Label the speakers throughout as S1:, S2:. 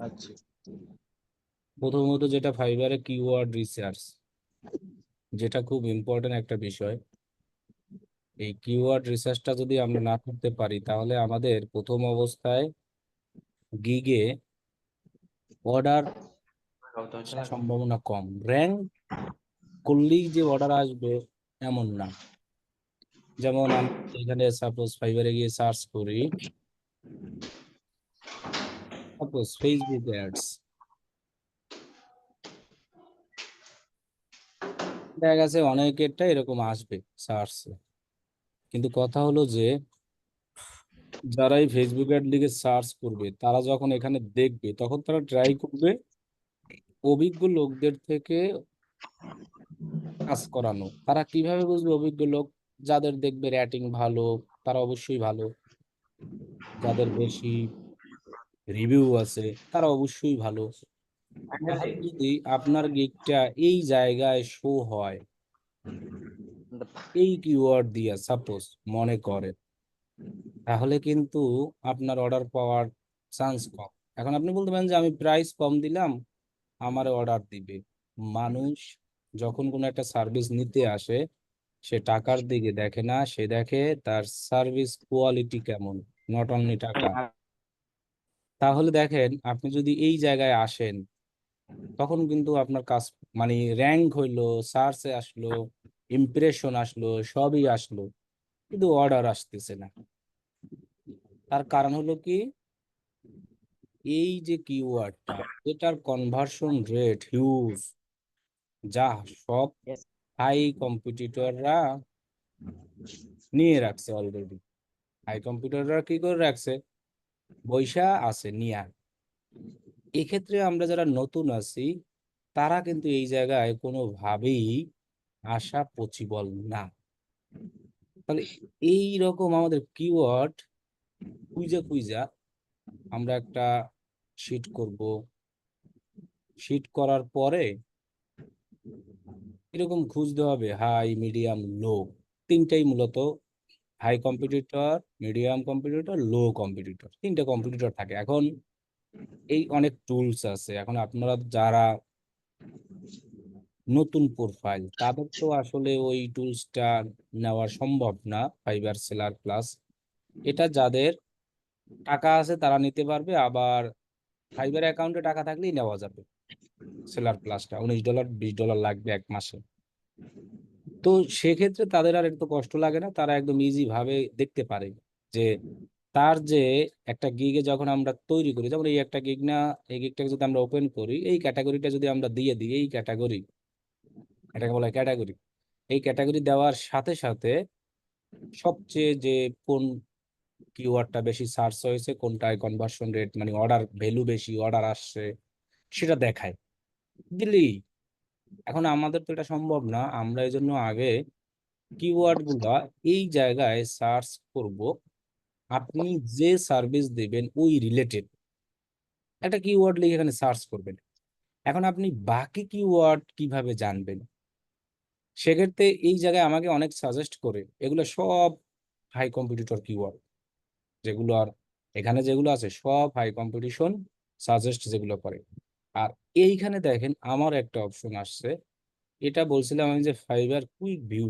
S1: আচ্ছা।
S2: প্রথমত যেটা ফাইবারে কিওয়ার্ড রিসার্চ, যেটা খুব ইম্পর্টেন্ট একটা বিষয়। এই কিওয়ার্ড রিসার্চটা যদি আমরা না করতে পারি তাহলে আমাদের প্রথম অবস্থায় গিগে অর্ডার আসার সম্ভাবনা কম। র্যাঙ্ক করলেই যে অর্ডার আসবে এমন না। যেমন আমি এখানে সাপোজ ফাইবারে গিয়ে সার্চ করি, সাপোজ ফেসবুক অ্যাডস, দেখা গেছে অনেকেরটা এরকম আসবে সার্চে। কিন্তু কথা হলো যে যারা এই ফেসবুক অ্যাড লিখে সার্চ করবে তারা যখন এখানে দেখবে তখন তারা ট্রাই করবে অভিজ্ঞ লোকদের থেকে কাজ করানো। তারা কিভাবে বুঝবে অভিজ্ঞ লোক? যাদের দেখবে রেটিং ভালো তারা অবশ্যই ভালো, যাদের বেশি রিভিউ আছে তারা অবশ্যই ভালো। তাহলে যদি আপনার গিগটা এই জায়গায় শো হয় এই কিওয়ার্ড দিয়ে সাপোজ মনে করে, তাহলে কিন্তু আপনার অর্ডার পাওয়ার চান্স কম। এখন আপনি বলতে পারেন যে আমি প্রাইস কম দিলাম আমার অর্ডার দিবে। মানুষ যখন কোনো একটা সার্ভিস নিতে আসে সে টাকার দিকে দেখে না, সে দেখে তার সার্ভিস কোয়ালিটি কেমন, নট অনলি টাকা। তাহলে দেখেন আপনি যদি এই জায়গায় আসেন তখন কিন্তু আপনার কাজ মানে র্যাঙ্ক হইলো, সার্চে আসলো, ইমপ্রেশন আসলো, সবই আসলো, কিন্তু অর্ডার আসতেছে না। তার কারণ হলো কি, এই যে কিওয়ার্ডটা এটার কনভার্সন রেট হিউজ, যা সব হাই কম্পিটিটররা নিয়ে রাখছে অলরেডি। হাই কম্পিউটাররা কি করে রাখছে? পয়সা আছে নিয়া। এক্ষেত্রে আমরা যারা নতুন আছি তারা কিন্তু এই জায়গায় কোনোভাবেই আসা পসিবল না। তাহলে এই রকম আমাদের কিওয়ার্ড খুঁজা খুঁজা আমরা একটা শিট করব। শিট করার পরে এরকম খুঁজতে হবে হাই, মিডিয়াম, লো, তিনটাই মূলত। হাই কম্পিটিটর, মিডিয়াম কম্পিটিটর, লো কম্পিটিটর, তিনটা কম্পিটিটর থাকে। এখন এই অনেক টুলস আছে, এখন আপনারা যারা নতুন প্রোফাইল তাদের তো আসলে ওই টুলসটা নেওয়া সম্ভব না। ফাইবার সেলার প্লাস এটা যাদের টাকা আছে তারা নিতে পারবে, আবার ফাইবার অ্যাকাউন্টে টাকা থাকলেই নেওয়া যাবে। সেলার প্লাসটা $19 $20 লাগবে এক মাসে। তো সেক্ষেত্রে তাদের আর একটু কষ্ট লাগে না, তারা একদম ইজি ভাবে দেখতে পারে যে তার যে একটা গিগে যখন আমরা তৈরি করি, যেমন এই একটা গিগ না, এই গিগটাকে যদি আমরা ওপেন করি, এই ক্যাটাগরিটা যদি আমরা দিয়ে দিই, এই ক্যাটাগরি, এটাকে বলা হয় ক্যাটাগরি। এই ক্যাটাগরি দেওয়ার সাথে সাথে সবচেয়ে যে কোন কিওয়ার্ডটা বেশি সার্চ হয়েছে, কোনটায় কনভার্সন রেট মানে অর্ডার ভ্যালু বেশি, অর্ডার আসছে, সেটা দেখায় দিলি। এখন আমাদের তো এটা সম্ভব না, আমরা এই জন্য আগে কিওয়ার্ড গুলা এই জায়গায় সার্চ করব। আপনি যে সার্ভিস দিবেন ওই রিলেটেড একটা কিওয়ার্ড লিখে এখানে সার্চ করবেন। এখন আপনি বাকি কিওয়ার্ড কিভাবে জানবেন? সেক্ষেত্রে এই জায়গায় আমাকে অনেক সাজেস্ট করে, এগুলো সব হাই কম্পিটিটর কিওয়ার্ড, যেগুলো আর এখানে যেগুলো আছে সব হাই কম্পিটিশন সাজেস্ট যেগুলো করে। আর এইখানে দেখেন আমার একটা অপশন আসছে, এটা বলছিলাম আমি যে ফাইবার কুইক ভিউ।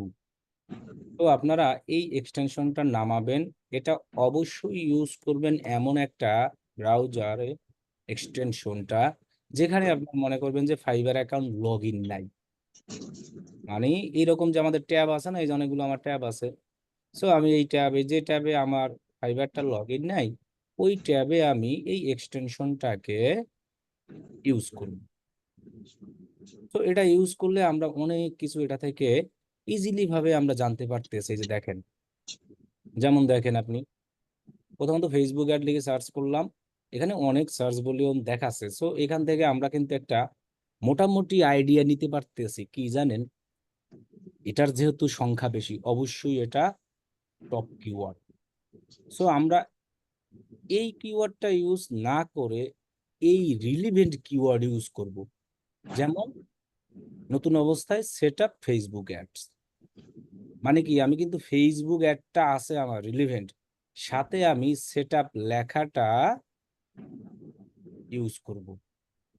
S2: তো আপনারা এই এক্সটেনশনটা নামাবেন, এটা অবশ্যই ইউজ করবেন এমন একটা ব্রাউজারে এক্সটেনশনটা যেখানে আপনি মনে করবেন যে ফাইবার অ্যাকাউন্ট লগ ইন নাই। মানে এইরকম যে আমাদের ট্যাব আছে না, এই যে অনেকগুলো আমার ট্যাব আছে, সো আমি এই ট্যাবে যে ট্যাবে আমার ফাইবারটা লগ ইন নাই ওই ট্যাবে আমি এই এক্সটেনশনটাকে ইউজ করব। তো এটা ইউজ করলে আমরা অনেক কিছু এটা থেকে ইজিলি ভাবে আমরা জানতে পারতেছি। এই যে দেখেন, যেমন দেখেন আপনি প্রথমত ফেসবুক অ্যাড লিখে সার্চ করলাম, এখানে অনেক সার্চ ভলিউম দেখাচ্ছে। সো এখান থেকে আমরা কিন্তু একটা মোটামুটি আইডিয়া নিতে পারতেছি কি জানেন, এটার যেহেতু সংখ্যা বেশি অবশ্যই এটা টপ কিওয়ার্ড। সো আমরা এই কিওয়ার্ডটা ইউজ না করে এই রিলিভেন্ট কিওয়ার্ড ইউজ করব। যেমন নতুন অবস্থায় সেট আপ ফেসবুক অ্যাডস, মানে কি আমি কিন্তু ফেসবুক অ্যাডটা আছে আমার রিলিভেন্ট, সাথে আমি সেট আপ লেখাটা ইউজ করব,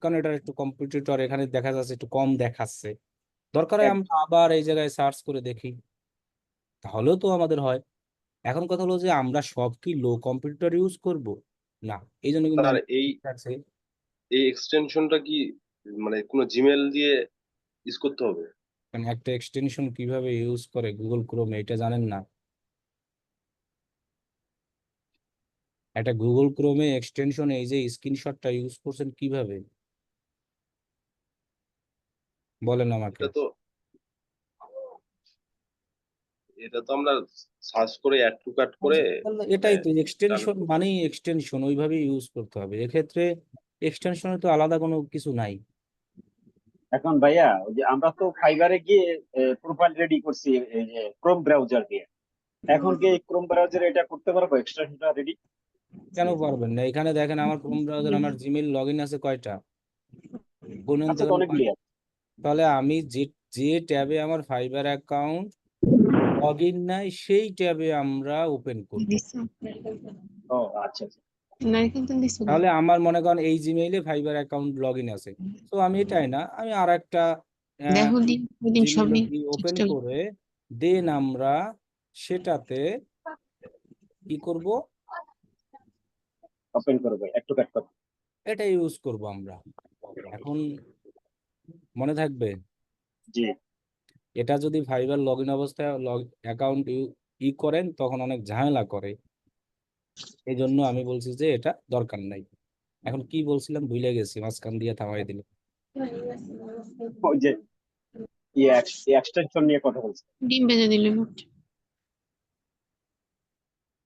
S2: কারণ এটা একটু কম্পিটিটর এখানে দেখা যাচ্ছে একটু কম দেখাচ্ছে, দরকার হয় আমরা
S1: একদম।
S2: আবার এই জায়গায় সার্চ করে দেখি, তাহলেও তো আমাদের হয়। এখন কথা হলো যে আমরা সব কি লো কম্পিউটার ইউজ করব? না, এই জন্য কিন্তু
S1: তার
S2: আমি
S1: এই
S2: আছে,
S1: এই এক্সটেনশনটা কি মানে কোনো জিমেল দিয়ে ইউজ করতে হবে?
S2: মানে একটা এক্সটেনশন কিভাবে ইউজ করে গুগল ক্রোমে এটা জানেন না? একটা গুগল ক্রোমে এক্সটেনশন এই যে স্ক্রিনশটটা ইউজ করছেন কিভাবে, বলেন আমাকে।
S1: এটা তো এটা তো আমরা সার্চ করে অ্যাড টু কাট করে মানে
S2: এটাই তো
S1: ডান-
S2: এক্সটেনশন, মানেই এক্সটেনশন ওইভাবে ইউজ করতে হবে এক্ষেত্রে, এক্সটেনশনে তো আলাদা কোনো কিছু নাই।
S1: এখন ভাইয়া ওই যে আমরা তো ফাইবারে গিয়ে প্রোফাইল রেডি করছি এই যে ক্রোম ব্রাউজার দিয়ে। এখন কি ক্রোম ব্রাউজারে এটা করতে পারবো, এক্সটেনশনটা রেডি?
S2: কেন পারবেন না? এখানে দেখেন আমার ক্রোম ব্রাউজার, আমার জিমেইল লগ ইন আছে কয়টা, গুনেন তো
S1: আচ্ছা, তো
S2: এখানে
S1: অনেকগুলি আছে।
S2: তাহলে আমি যে যে ট্যাবে আমার ফাইবার অ্যাকাউন্ট লগ ইন নাই সেই ট্যাবে আমরা ওপেন করব।
S1: ও আচ্ছা আচ্ছা।
S2: তাহলে আমার মনে করেন এই জিমেইলে ফাইবার অ্যাকাউন্ট লগ ইন আছে, তো আমি এটাই না, আমি আর একটা জিমেইল ওপেন করে দেন আমরা সেটাতে কি করব,
S1: ওপেন করবো, একটু কাট করবো।
S2: এটা ইউজ করব আমরা। এখন মনে থাকবে,
S1: জি।
S2: এটা যদি ফাইবার লগ ইন অবস্থায় অ্যাকাউন্ট করেন তখন অনেক ঝামেলা করে, এই জন্য আমি বলছি যে এটা দরকার নাই। এখন কি বলছিলাম ভুলে গেছি, মাঝখান দিয়ে থামাই দিল।
S1: ওই যে এক্সটেনশন নিয়ে কথা বলছি।
S3: ডিম ভেজে দিলে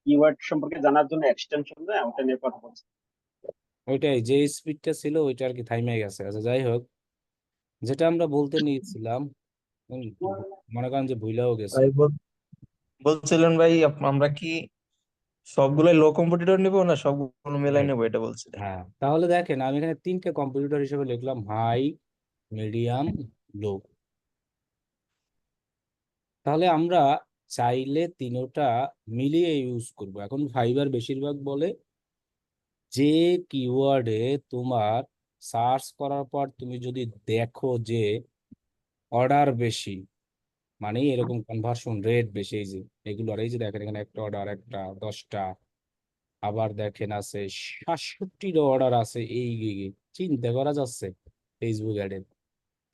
S1: কিওয়ার্ড সম্পর্কে জানার জন্য এক্সটেনশন না, ওটা নিয়ে কথা বলছি।
S2: ওইটাই যে স্পিডটা ছিল ওইটা আর কি থাইমে গেছে। আচ্ছা যাই হোক, যেটা আমরা বলতে নিয়েছিলাম, উম, মনে করেন যে ভুলেও গেছি।
S4: ভাই বলছিলেন ভাই আমরা কি সবগুলাই লো কম্পিটিটর নিবো না সবগুলো মেলাই
S2: Right.
S4: নেবো, এটা বলছিলেন?
S2: হ্যাঁ, তাহলে দেখেন আমি এখানে তিনটে কম্পিউটার হিসেবে লিখলাম, হাই, মিডিয়াম, লো। তাহলে আমরা চাইলে তিনোটা মিলিয়ে ইউজ করব। এখন ফাইবার বেশিরভাগ বলে যে কিওয়ার্ডে তোমার সার্চ করার পর তুমি যদি দেখো যে অর্ডার বেশি, মানে এরকম কনভার্সন রেট বেশি, এই যে এগুলো, আর এই যে দেখেন এখানে একটা অর্ডার, একটা 10টা, আবার দেখেন আছে 67টা অর্ডার আছে এই গিগে, চিন্তা করা যাচ্ছে ফেসবুক অ্যাডে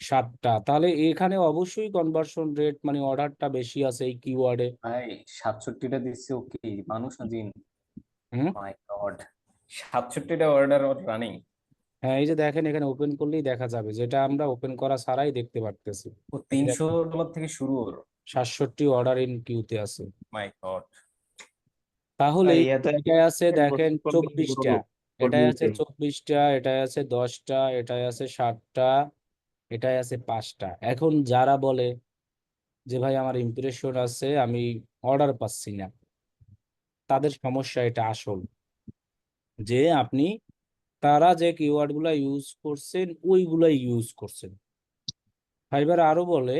S2: 7টা, তাহলে এখানে অবশ্যই কনভার্সন রেট মানে অর্ডারটা বেশি আছে এই কিওয়ার্ডে।
S5: ভাই 67টা দিচ্ছে ও কি মানুষ না জিন?
S2: হুম।
S5: মাই গড, 67টা অর্ডার ওর রানিং!
S2: হ্যাঁ, এই যে দেখেন এখানে ওপেন করলেই দেখা যাবে, যেটা আমরা ওপেন করা ছাড়াই দেখতে পারতেছি।
S5: ও
S2: এই যে
S5: $300 থেকে শুরু ওর।
S2: 67 অর্ডার ইন কিউতে আছে।
S5: মাই গড।
S2: তাহলে
S4: ভাই এত
S2: এটাই আছে দেখেন
S4: করলে করলে কি
S2: 24টা,
S4: বলবো,
S2: এটাই আছে
S4: করবে।
S2: 24টা, এটাই আছে 10টা, এটাই আছে 7টা, এটাই আছে 5টা। এখন যারা বলে যে ভাই আমার ইমপ্রেশন আছে আমি অর্ডার পাচ্ছি না, তাদের সমস্যা এটা আসল, যে আপনি তারা যে কিওয়ার্ড গুলা ইউজ করছেন ওইগুলাই ইউজ করছেন। ফাইবার আরো বলে,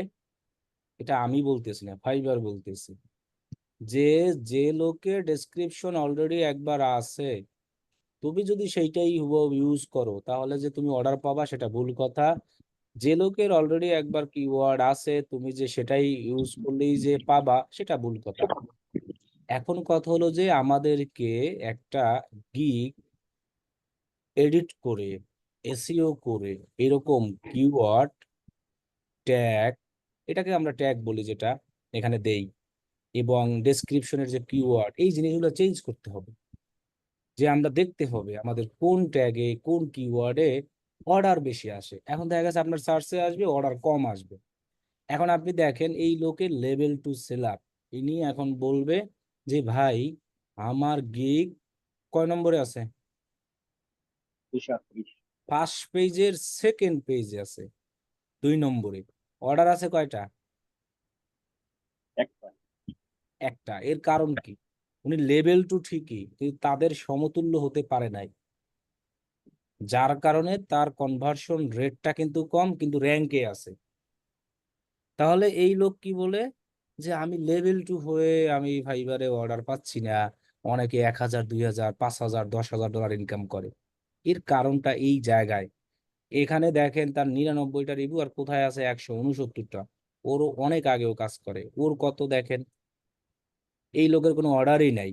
S2: এটা আমি বলতেছি না, ফাইবার বলতেছি, যে যে লোকের ডেসক্রিপশন অলরেডি একবার আছে তুমি যদি সেইটাই হুবহু ইউজ করো তাহলে যে তুমি অর্ডার পাবা সেটা ভুল কথা। যে লোকের অলরেডি একবার কিওয়ার্ড আছে তুমি যে সেটাই ইউজ করলেই যে পাবা সেটা ভুল কথা। এখন কথা হলো যে আমাদেরকে একটা গিগ এডিট করে, এসইও করে, এরকম কিওয়ার্ড ট্যাগ, এটাকে আমরা ট্যাগ বলি যেটা এখানে দেই, এবং ডেসক্রিপশনের যে কিওয়ার্ড এই জিনিসগুলো চেঞ্জ করতে হবে, যে আমরা দেখতে হবে আমাদের কোন ট্যাগে কোন কিওয়ার্ডে অর্ডার বেশি আসে। এখন দেখা গেছে আপনার সার্চে আসবে অর্ডার কম আসবে, এখন আপনি দেখেন এই লোকের লেভেল টু সেলার, ইনি এখন বলবে যে ভাই আমার গিগ কয় নম্বরে আছে,
S1: 238।
S2: ফার্স্ট পেজের সেকেন্ড পেজে আছে, 2 নম্বরে। অর্ডার আছে কয়টা,
S1: একটা।
S2: একটা। এর কারণ কি, উনি লেভেল টু ঠিকই কিন্তু তাদের সমতুল্য হতে পারে নাই, যার কারণে তার কনভার্সন রেটটা কিন্তু কম কিন্তু র্যাঙ্কে আছে। তাহলে এই লোক কি বলে, যে আমি লেভেল টু হয়ে আমি ফাইবারে অর্ডার পাচ্ছি না, অনেকে 1,000, 2,000, 5,000, $10,000 ইনকাম করে, এর কারণটা এই জায়গায়। এখানে দেখেন তার 99টা রিভিউ আর কোথায় আছে 169টা। ওরও অনেক আগেও কাজ করে, ওর কত দেখেন, এই লোকের কোনো অর্ডারই নাই।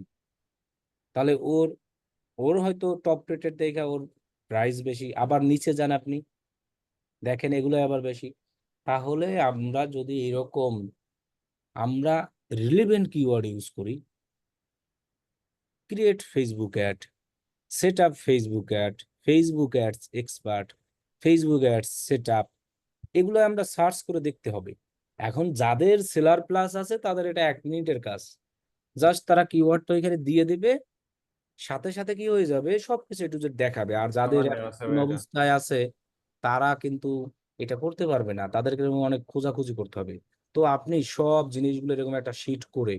S2: তাহলে ওর ওর হয়তো টপ রেটেড দেখে ওর প্রাইস বেশি, আবার নিচে যান আপনি দেখেন এগুলো আবার বেশি। তাহলে আমরা যদি এরকম আমরা রিলেভেন্ট কিওয়ার্ড ইউজ করি, create Facebook ad, set up Facebook ad, Facebook ads expert, Facebook ads set up, এগুলো আমরা সার্চ করে দেখতে হবে। এখন যাদের সেলার প্লাস আছে তাদের এটা 1 মিনিটের কাজ, জাস্ট তারা কিওয়ার্ডটা এখানে দিয়ে দিবে, সাথে সাথে কি হয়ে যাবে সবকিছু একটু যে দেখাবে। আর যাদের
S5: আমার
S2: এখন
S5: দেওয়া আছে
S2: নতুন
S5: ভাই এটা।
S2: অবস্থায় আছে তারা কিন্তু এটা করতে পারবে না, তাদেরকে এরকম অনেক খোঁজাখুঁজি করতে হবে। তো আপনি সব জিনিসগুলো এরকম একটা শিট করে,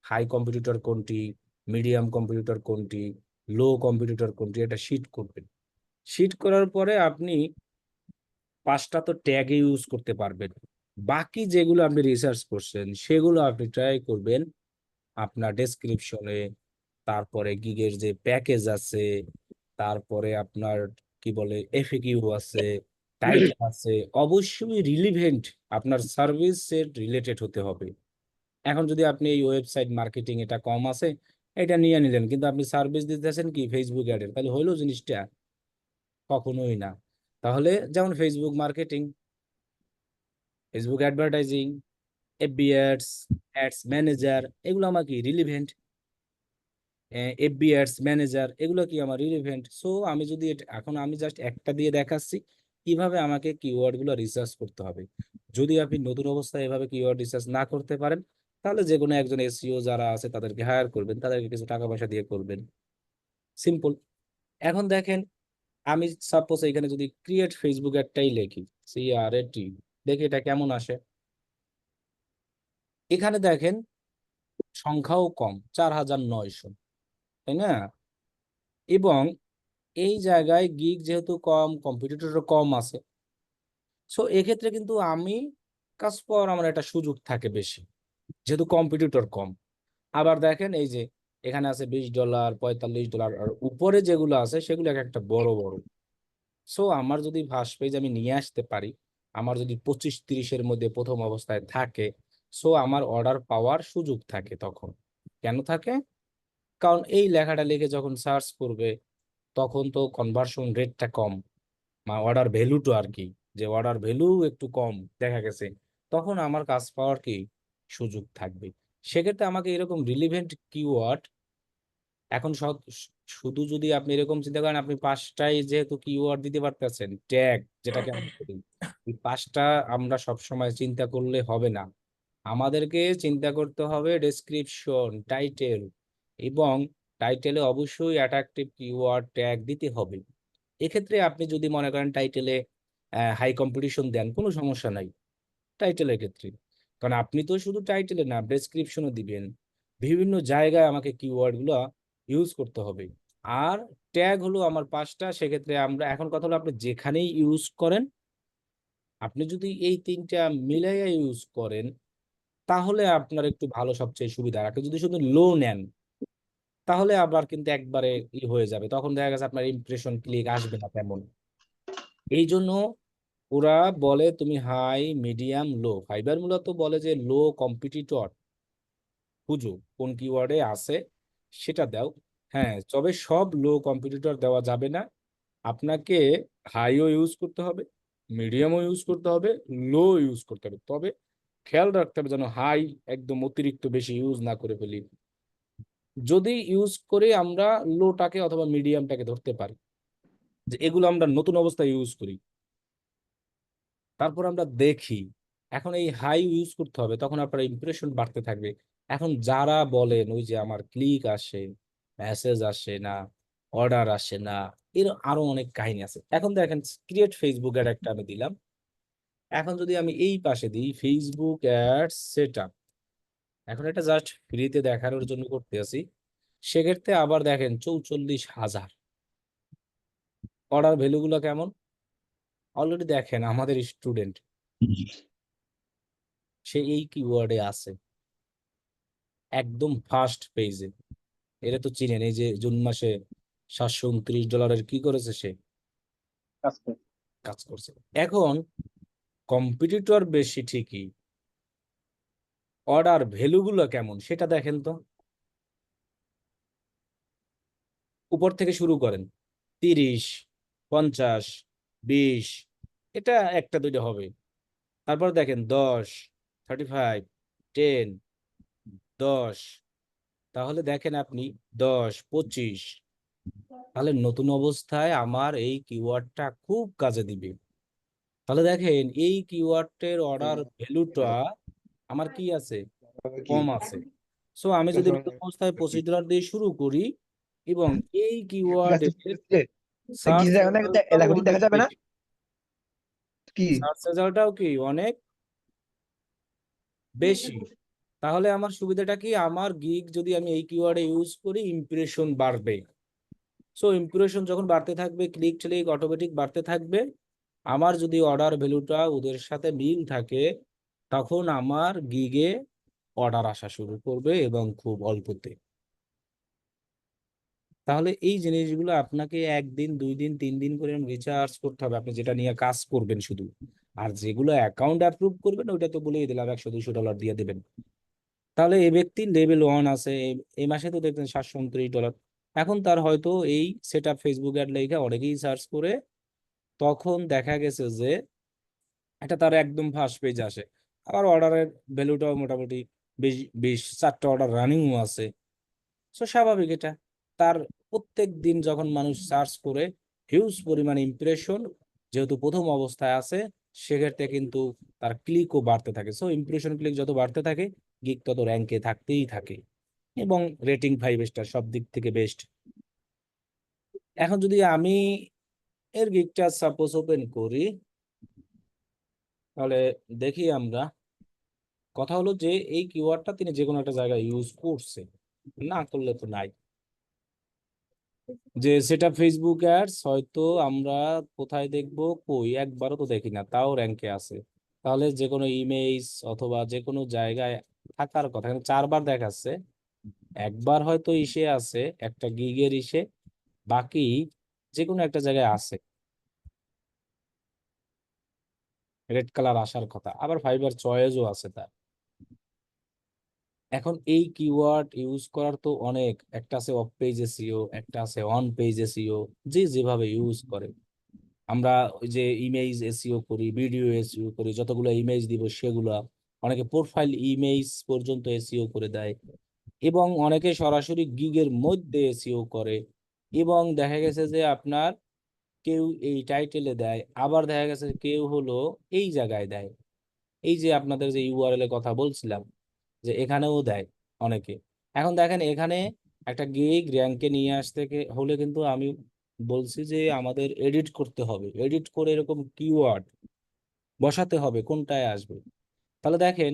S2: হাই কম্পিটিটর কোনটি, মিডিয়াম কম্পিটিটর কোনটি, লো কম্পিটিটর কোনটি, এটা শিট করবেন। শিট করার পরে আপনি 5টা তো ট্যাগে ইউজ করতে পারবেন। বাকি যেগুলো আপনি রিসার্চ করছেন সেগুলো আপনি ট্রাই করবেন আপনার ডেসক্রিপশনে, তারপরে গিগের যে প্যাকেজ আছে, তারপরে আপনার কি বলে এফএকিউ আছে, টাইটেল আছে, অবশ্যই রিলিভেন্ট আপনার সার্ভিসের রিলেটেড হতে হবে। এখন যদি আপনি এই ওয়েবসাইট মার্কেটিং এটা কম আছে, এটা নিয়ে নিলেন, কিন্তু আপনি সার্ভিস দিতেছেন কি ফেসবুক অ্যাডের, তাহলে হইলো জিনিসটা কখনোই না। তাহলে যেমন Facebook marketing, Facebook advertising, FB ads, ads manager, এগুলো আমার কি রিলিভেন্ট, এফবি অ্যাডস ম্যানেজার, এগুলো কি আমার রিলেভেন্ট। সো আমি যদি এখন আমি জাস্ট একটা দিয়ে দেখাচ্ছি কিভাবে আমাকে কিওয়ার্ড গুলো রিসার্চ করতে হবে। যদি আপনি নতুন অবস্থায় এভাবে কিওয়ার্ড রিসার্চ না করতে পারেন, তাহলে যে কোনো একজন এসইও যারা আছে তাদেরকে হায়ার করবেন, তাদেরকে কিছু টাকা পয়সা দিয়ে করবেন, সিম্পল। এখন দেখেন আমি সাপোজ এখানে যদি ক্রিয়েট ফেসবুক একটাই লিখি, CRAT, দেখি এটা কেমন আসে। এখানে দেখেন সংখ্যাও কম, 4900, তাই না? এবং এই জায়গায় গিগ যেহেতু কম, কম্পিটিটরও কম আছে, সো এক্ষেত্রে কিন্তু আমি কাজ পাওয়ার আমার একটা সুযোগ থাকে বেশি, যেহেতু কম্পিটিটর কম। আবার দেখেন এই যে এখানে আছে $20, $45, আর উপরে যেগুলো আছে সেগুলো এক একটা বড় বড়। সো আমার যদি ফার্স্ট পেজ আমি নিয়ে আসতে পারি, আমার যদি 25-30-এর মধ্যে প্রথম অবস্থায় থাকে, সো আমার অর্ডার পাওয়ার সুযোগ থাকে তখন। কেন থাকে? কারণ এই লেখাটা লিখে যখন সার্চ করবে তখন তো কনভার্সন রেটটা কম, অর্ডার ভ্যালুটা আর কি, যে অর্ডার ভ্যালু একটু কম দেখা গেছে, তখন আমার কাজ পাওয়ার কি সুযোগ থাকবে। সেক্ষেত্রে আমাকে এরকম রিলিভেন্ট কিওয়ার্ড, এখন শুধু যদি আপনি এরকম চিন্তা করেন, আপনি 5টাই যেহেতু কিওয়ার্ড দিতে পারতেছেন ট্যাগ, যেটাকে আমরা বলি, এই 5টা আমরা সবসময় চিন্তা করলে হবে না। আমাদেরকে চিন্তা করতে হবে ডেসক্রিপশন, টাইটেল, এবং টাইটেলে অবশ্যই অ্যাট্রাকটিভ কিওয়ার্ড ট্যাগ দিতে হবে। এক্ষেত্রে আপনি যদি মনে করেন টাইটেলে হাই কম্পিটিশন দেন, কোনো সমস্যা নাই টাইটেলের ক্ষেত্রে, কারণ আপনি তো শুধু টাইটেলে না ডেসক্রিপশনও দিবেন, বিভিন্ন জায়গায় আমাকে কিওয়ার্ড গুলো ইউজ করতে হবে। আর ট্যাগ হলো আমার 5টা, সেক্ষেত্রে আমরা এখন কথা হলো আপনি যেখানেই ইউজ করেন, আপনি যদি এই 3টা মিলাইয়া ইউজ করেন তাহলে আপনার একটু ভালো সবচেয়ে সুবিধা। আর আপনি যদি শুধু লো নেন তাহলে আবার কিন্তু একবারে হয়ে যাবে, তখন দেখা গেছে আপনার ইমপ্রেশন ক্লিক আসবে না তেমন। এই জন্য ওরা বলে তুমি হাই, মিডিয়াম, লো। ফাইবার মূলত বলে যে লো কম্পিটিটর খুঁজো, কোন কিওয়ার্ডে আছে সেটা দাও। হ্যাঁ, তবে সব লো কম্পিটিটর দেওয়া যাবে না, আপনাকে হাইও ইউজ করতে হবে, মিডিয়ামও ইউজ করতে হবে, লো ইউজ করতে হবে। তবে খেয়াল রাখতে হবে যেন হাই একদম অতিরিক্ত বেশি ইউজ না করে ফেলি। যদি ইউজ করে আমরা লোটাকে অথবা মিডিয়ামটাকে ধরতে পারি যে এগুলো আমরা নতুন অবস্থায় ইউজ করি, তারপর আমরা দেখি, এখন এই হাই ইউজ করতে হবে, তখন আপনার ইমপ্রেশন বাড়তে থাকবে। এখন যারা বলেন ওই যে আমার ক্লিক আসে, মেসেজ আসে না, অর্ডার আসে না, এর আরো অনেক কাহিনী আছে। এখন দেখেন ক্রিয়েট ফেসবুক অ্যাড একটা আমি দিলাম, এখন যদি আমি এই পাশে দিই ফেসবুক অ্যাড সেট আপ, এখন এটা জাস্ট ফ্রিতে দেখানোর জন্য করতে আছি, সেক্ষেত্রে আবার দেখেন 44,000। অর্ডার ভ্যালু গুলো কেমন? অলরেডি দেখেন আমাদের স্টুডেন্ট সে এই কিওয়ার্ডে আছে একদম ফার্স্ট পেজে। এটা তো চিনেন, এই যে জুন মাসে $729 কি করেছে সে?
S1: কাজ করে।
S2: কাজ করছে। এখন কম্পিটিটর বেশি ঠিকই, অর্ডার ভ্যালুগুলো কেমন সেটা দেখেন তো। উপর থেকে শুরু করেন, 30, 50, 20, এটা একটা দুইটা হবে। তারপর দেখেন 10, 35, 10, 10, তাহলে দেখেন আপনি 10, 25, তাহলে নতুন অবস্থায় আমার এই কিওয়ার্ডটা খুব কাজে দিবে। তাহলে দেখেন এই কিওয়ার্ডের অর্ডার ভ্যালুটা আমার কি আছে, কম আছে। সো আমি যদি নতুন অবস্থায় $25 দিয়ে শুরু করি এবং এই কিওয়ার্ডের সার্চ রেজাল্টটাও অনেক
S3: দেখা যাবে না
S2: বেশি,
S3: কি?
S2: সার্চ রেজাল্টটাও কি অনেক বেশি, তাহলে আমার সুবিধাটা কি, আমার গিগ যদি আমি এই কিওয়ার্ডে ইউজ করি ইমপ্রেশন বাড়বে। সো ইমপ্রেশন যখন বাড়তে থাকবে, ক্লিক টিক অটোমেটিক বাড়তে থাকবে। আমার যদি অর্ডার ভ্যালুটা ওদের সাথে মিল থাকে, তখন আমার গিগে অর্ডার আসা শুরু করবে এবং খুব অল্পতে। তাহলে এই জিনিসগুলো আপনাকে 1 দিন 2 দিন 3 দিন করে রিসার্চ করতে হবে, আপনি যেটা নিয়ে কাজ করবেন শুধু। আর যেগুলো অ্যাকাউন্ট অ্যাপ্রুভ করবেন ওইটা তো বলেই দিলাম, $100-200 দিয়ে দেবেন। তাহলে এই ব্যক্তির লেভেল 1 আছে, এই মাসে তো দেখবেন $729। এখন তার হয়তো এই সেট আপ ফেসবুক অ্যাড লেখা অনেকেই সার্চ করে, তখন দেখা গেছে যে এটা তার একদম ফার্স্ট পেজ আসে। আবার অর্ডারের ভ্যালুটাও মোটামুটি 20-24টা অর্ডার রানিংও আছে। সো স্বাভাবিক এটা, তার প্রত্যেক দিন যখন মানুষ সার্চ করে হিউজ পরিমাণ ইমপ্রেশন, যেহেতু প্রথম অবস্থায় আছে, সেক্ষেত্রে কিন্তু তার ক্লিকও বাড়তে থাকে। সো ইমপ্রেশন ক্লিক যত বাড়তে থাকে, গিগ তত র্যাঙ্কে থাকতেই থাকে এবং রেটিং 5 স্টার, সব দিক থেকে বেস্ট। এখন যদি আমি এর গিগটা সাপোজ ওপেন করি, তাহলে দেখি আমরা, কথা হলো যে এই কিওয়ার্ডটা তিনি যে কোনো একটা জায়গায় ইউজ করছে, না করলে তো নাই। যে সেটা ফেসবুক অ্যাডস হয়তো আমরা কোথায় দেখবো, কই একবারও তো দেখি না, তাও র্যাঙ্কে আছে। তাহলে যে কোনো ইমেজ অথবা যে কোনো জায়গায় থাকার কথা, এখানে 4বার দেখাচ্ছে, একবার হয়তো ইসে আছে একটা গিগের ইসে, বাকি যে কোনো একটা জায়গায় আছে, রেড কালার আসার কথা, আবার ফাইবার চয়েসও আছে তার। এখন এই কিওয়ার্ড ইউজ করার তো অনেক, একটা আছে অফ পেজ এসইও, একটা আছে অন পেজ এসইও, যে যেভাবে ইউজ করে। আমরা ওই যে ইমেজ এসইও করি, ভিডিও এসইও করি, যতগুলো ইমেজ দিব সেগুলা, অনেকে প্রোফাইল ইমেজ পর্যন্ত এসইও করে দেয়, এবং অনেকে সরাসরি গিগের মধ্যে এসইও করে, এবং দেখা গেছে যে আপনার কেউ এই টাইটেলে দেয়, আবার দেখা গেছে কেউ হলো এই জায়গায় দেয়, এই যে আপনাদের যে ইউআরএল এর কথা বলছিলাম, যে এখানেও দেয় অনেকে। এখন দেখেন এখানে একটা গিগ র্যাঙ্কে নিয়ে আসতে হলে কিন্তু আমি বলছি যে আমাদের এডিট করতে হবে, এডিট করে এরকম কিওয়ার্ড বসাতে হবে কোনটায় আসবে। তাহলে দেখেন